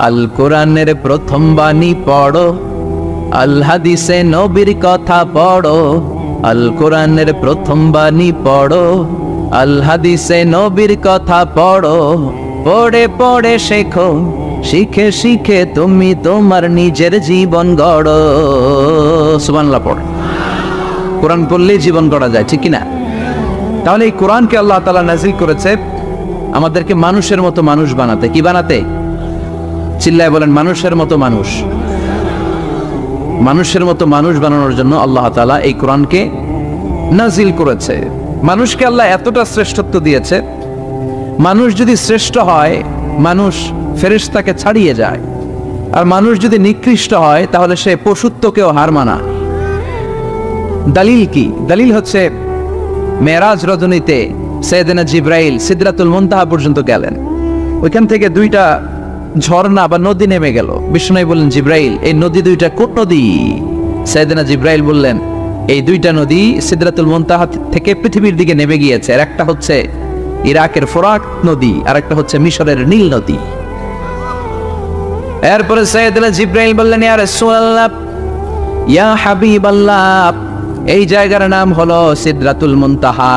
আল কোরআনের প্রথম বাণী পড়ো, আল হাদিসে নবীর কথা পড়ো। আল কোরআনের প্রথম বাণী পড়ো, আল হাদিসে নবীর কথা পড়ো। পড়ে পড়ে শেখো, শিখে শিখে তুমি তোমার নিজের জীবন গড়ো। সুবহানাল্লাহ পড়। কোরআন পড়লেই জীবন গড়া যায়, ঠিক কি না? তাহলে এই কোরআনকে আল্লাহ তাআলা নাযিল করেছে আমাদেরকে মানুষের মতো মানুষ বানাতে। কি বানাতে? চিল্লায় বলেন, মানুষের মতো মানুষ। মানুষের মতো মানুষ বানানোর জন্য আল্লাহ তাআলা এই কোরআনকে নাযিল করেছে। মানুষকে আল্লাহ এতটা শ্রেষ্ঠত্ব দিয়েছে, মানুষ যদি শ্রেষ্ঠ হয় মানুষ ফেরেশতাকে ছাড়িয়ে যায়, আর মানুষ যদি নিকৃষ্ট হয় তাহলে সে পশুত্বকেও হার মানা। দলিল কি? দলিল হচ্ছে মেরাজ রজনীতে সাইয়েদনা জিবরাইল সিদরাতুল মুনতাহা পর্যন্ত গেলেন, ওইখান থেকে দুইটা ঝর্ণা বা নদী নেমে গেল। বিষ্ণু বললেন, জিবরাইল এই নদী দুইটা কোন নদী? সাইয়েদনা জিব্রাইল বললেন, এই দুইটা নদী সিদরাতুল মুনতাহা থেকে পৃথিবীর দিকে নেমে গিয়েছে। আর একটা হচ্ছে ইরাকের ফোরাত নদী, আর একটা হচ্ছে মিশরের নীল নদী। এরপরে সাইয়েদনা জিব্রাইল বললেন, ইয়া রাসূলুল্লাহ, ইয়া হাবিবাল্লাহ, এই জায়গার নাম হলো সিদরাতুল মুনতাহা।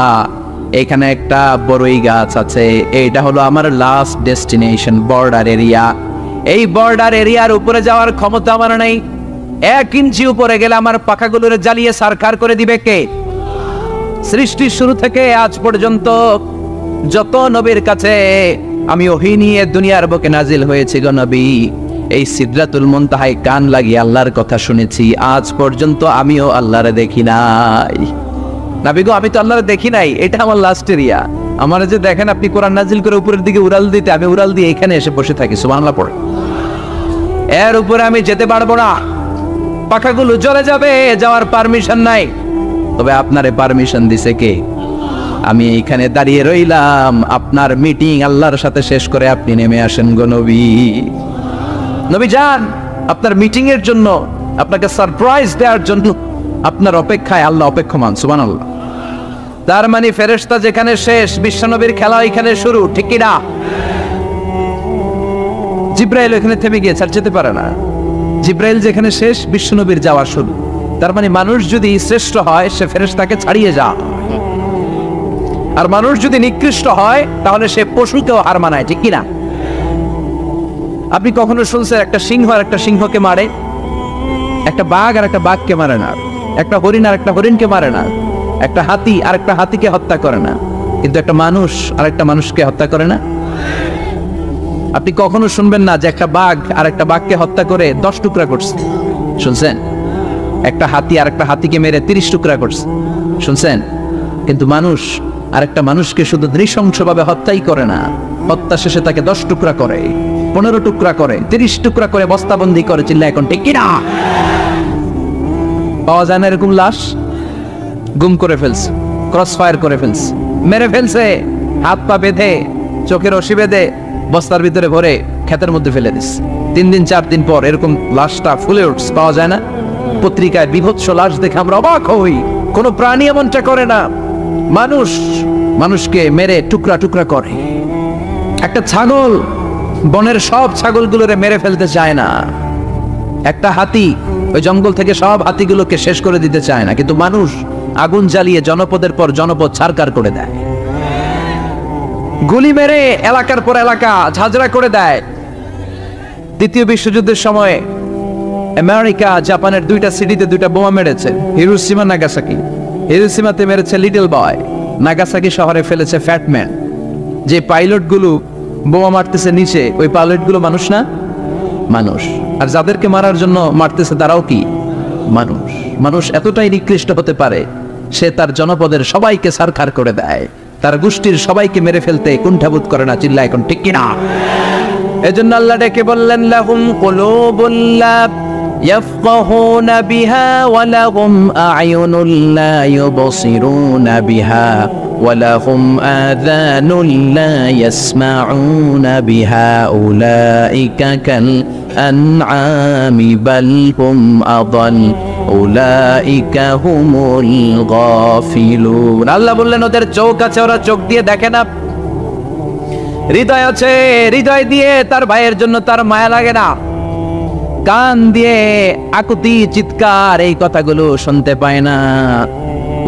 এখানে একটা বড়ই গাছ আছে, এইটা হলো আমার লাস্ট ডেস্টিনেশন, বর্ডার এরিয়া। এই বর্ডার এরিয়ার উপরে যাওয়ার ক্ষমতা আমার নেই। 1 ইঞ্চি উপরে গেলে আমার পাখাগুলোর জ্বালিয়ে সারখার করে দিবে কে? সৃষ্টির শুরু থেকে আজ পর্যন্ত যত নবীর কাছে আমি ওহী নিয়ে দুনিয়ার বুকে নাজিল হয়েছি গো নবী, এই সিদরাতুল মুনতাহায় কান লাগিয়ে আল্লাহর কথা শুনেছি। আজ পর্যন্ত আমিও আল্লাহরে দেখি নাই। নবী গো, আমি তো আল্লাহরে দেখি নাই, এটা আমার লাস্ট এরিয়া। আমার যে দেখেন আপনি কোরআন নাজিল করে উপরের দিকে উড়াল দিতে, আমি উড়াল দিয়ে এখানে এসে বসে থাকি, সুবহানাল্লাহ পড়ে। এর উপরে আমি যেতে পারবো না, পাখাগুলো জ্বলে যাবে, যাওয়ার পারমিশন নাই। তবে আপনারে পারমিশন দিছে কে? আমি এইখানে দাঁড়িয়ে রইলাম, আপনার মিটিং আল্লাহর সাথে শেষ করে আপনি নেমে আসেন গো নবী। নবী যান, আপনার মিটিং এর জন্য, আপনাকে সারপ্রাইজ দেওয়ার জন্য আপনার অপেক্ষায় আল্লাহ অপেক্ষমান, সুবহানাল্লাহ। তার মানে ফেরেশতা যেখানে শেষ, বিশ্বনবীর খেলা এখানে শুরু, ঠিক কি না? জিব্রাইল এখানে থেমে গিয়েছে, আর যেতে পারে না। জিব্রাইল যেখানে শেষ, বিশ্বনবীর যাওয়া শুরু। তার মানে মানুষ যদি শ্রেষ্ঠ হয়, সে ফেরেশতাকে ছাড়িয়ে যা, আর মানুষ যদি নিকৃষ্ট হয়, তাহলে সে পশুকেও হার মানায়, ঠিক কি না? আপনি কখনো শুনছেন একটা সিংহ আর একটা সিংহকে মারে? একটা বাঘ আর একটা বাঘকে মারে না, একটা হরিণ আর একটা হরিণকে মারে না, একটা হাতি আর একটা হাতিকে হত্যা করে না, কিন্তু একটা মানুষ আর একটা মানুষকে হত্যা করে না। আপনি কখনো শুনবেন না যে একটা বাঘ আর একটা বাঘকে হত্যা করে 10 টুকরা করছে? শুনছেন? একটা হাতি আর একটা হাতিকে মেরে 30 টুকরা করছে? শুনছেন? কিন্তু মানুষ আর একটা মানুষকে শুধু নৃশংসভাবে হত্যাই করে না, হত্যা শেষে তাকে 10 টুকরা করে, 15 টুকরা করে, 30 টুকরা করে বস্তাবন্দি করে। চিল্লা এখন ঠিক কিনা? পাওয়া যায় না এরকম লাশ? গুম করে ফেলছে, ক্রস ফায়ার করে ফেলছে, মেরে ফেলছে, হাত পা বেঁধে, চোখের রশি বেঁধে বস্তার ভিতরে ভরে ক্ষেতের মধ্যে ফেলে দিস। 3 দিন 4 দিন পর এরকম লাশটা ফুলে উঠছে, পাওয়া যায় না? পত্রিকায় বিভৎস লাশ দেখে আমরা অবাক হই। কোন প্রাণী এমনটা করে না। মানুষ মানুষকে মেরে টুকরা টুকরা করে। একটা ছাগল বনের সব ছাগলগুলোরে মেরে ফেলতে চায় না। একটা হাতি ওই জঙ্গল থেকে সব হাতিগুলোকে শেষ করে দিতে চায় না, কিন্তু মানুষ আগুন জ্বালিয়ে জনপদের পর জনপদ ছারকার করে দেয়, গুলি মেরে এলাকার পর এলাকা ঝাঁঝরা করে দেয়। দ্বিতীয় বিশ্বযুদ্ধের সময় আমেরিকা জাপানের 2টা সিটিতে 2টা বোমা মেরেছে, হিরোশিমা নাগাসাকি। হিরোশিমাতে মেরেছে লিটল বয়, নাগাসাকি শহরে ফেলেছে ফ্যাটম্যান। যে পাইলটগুলো বোমা মারতেছে নিচে, ওই পাইলটগুলো মানুষ না? মানুষ। আর যাদেরকে মারার জন্য মারতেছে তারাও কি মানুষ? মানুষ এতটাই নিকৃষ্ট হতে পারে, সে তার জনপদের সবাইকে সারখার করে দেয়, তার গোষ্ঠীর সবাইকে মেরে ফেলতে কুণ্ঠাবোধ করে না। চিল্লা এখন ঠিক কিনা? এজন্য আল্লাহ ডেকে বললেন, লাহুম কুলুবুল লা ইয়াফকাহুনা বিহা ওয়া লাহুম আ'য়ুনুল লা ইউবসিরুনা বিহা ওয়া লাহুম আযানুল লা ইয়াসমাউনা বিহা উলাইকা কাল আনআমি বাল হুম আযাল উলাইকা হুমুল গাফিলুন। আল্লাহ বললেন, ওদের চোখ আছে, ওরা চোখ দিয়ে দেখে না। হৃদয় আছে, হৃদয় দিয়ে তার ভাইয়ের জন্য তার মায়া লাগে না। কান দিয়ে আকুতি চিৎকার এই কথাগুলো শুনতে পায় না।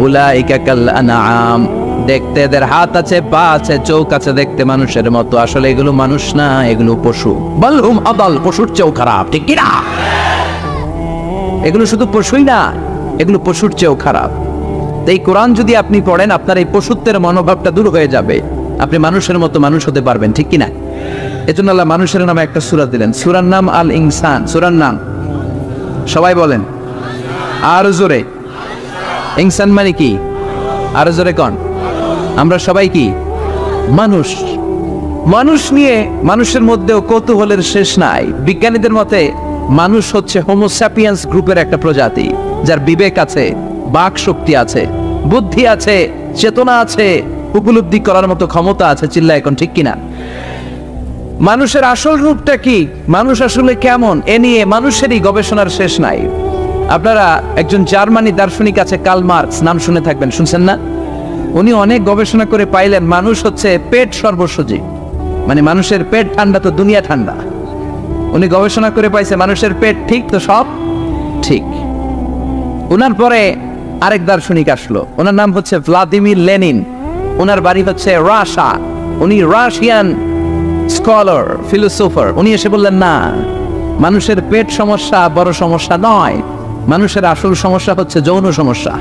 উলাইকা কাল আনআম, দেখতে এদের হাত আছে, পা আছে, চোখ আছে, দেখতে মানুষের মতো, আসলে এগুলো মানুষ না, এগুলো পশু। বাল হুম আদাল, পশুর চেয়েও খারাপ, ঠিক কি না? এগুলো শুধু পশুই না, এগুলো পশুর চেয়েও খারাপ। এই কোরআন যদি আপনি পড়েন, আপনার এই পশুত্বের মনোভাবটা দূর হয়ে যাবে, আপনি মানুষের মতো মানুষ হতে পারবেন, ঠিক কিনা? এজন্য আল্লাহ মানুষের নামে একটা সূরা দিলেন, সূরার নাম আল ইনসান। সূরার নাম সবাই বলেন আর জোরে। ইনসান মানে কি? আর জোরে কোন? আমরা সবাই কি মানুষ। মানুষ নিয়ে মানুষের মধ্যেও কৌতূহলের শেষ নাই। বিজ্ঞানীদের মতে মানুষ হচ্ছে হোমো স্যাপিয়েন্স গ্রুপের একটা প্রজাতি, যার বিবেক আছে, বাক শক্তি আছে, বুদ্ধি আছে, চেতনা আছে, উপলব্ধি করার মতো ক্ষমতা আছে। চিল্লা এখন ঠিক কিনা? মানুষের আসল রূপটা কি, মানুষ আসলে কেমন, এ নিয়ে মানুষেরই গবেষণার শেষ নাই। আপনারা একজন জার্মানি দার্শনিক আছে কার্ল মার্কস, নাম শুনে থাকবেন, শুনছেন না? উনি অনেক গবেষণা করে পাইলেন মানুষ হচ্ছে পেট সর্বস্বজীব, মানে মানুষের পেট ঠান্ডা তো দুনিয়া ঠান্ডা। উনি গবেষণা করে পাইছে মানুষের পেট ঠিক তো সব ঠিক। ওনার পরে আরেক দার্শনিক আসলো, ওনার নাম হচ্ছে ভ্লাদিমির লেনিন। ওনার বাড়ি হচ্ছে রাশিয়া, উনি রাশিয়ান স্কলার ফিলোসোফার। উনি এসে বললেন না, মানুষের পেট সমস্যা বড় সমস্যা নয়, মানুষের আসল সমস্যা হচ্ছে যৌন সমস্যা।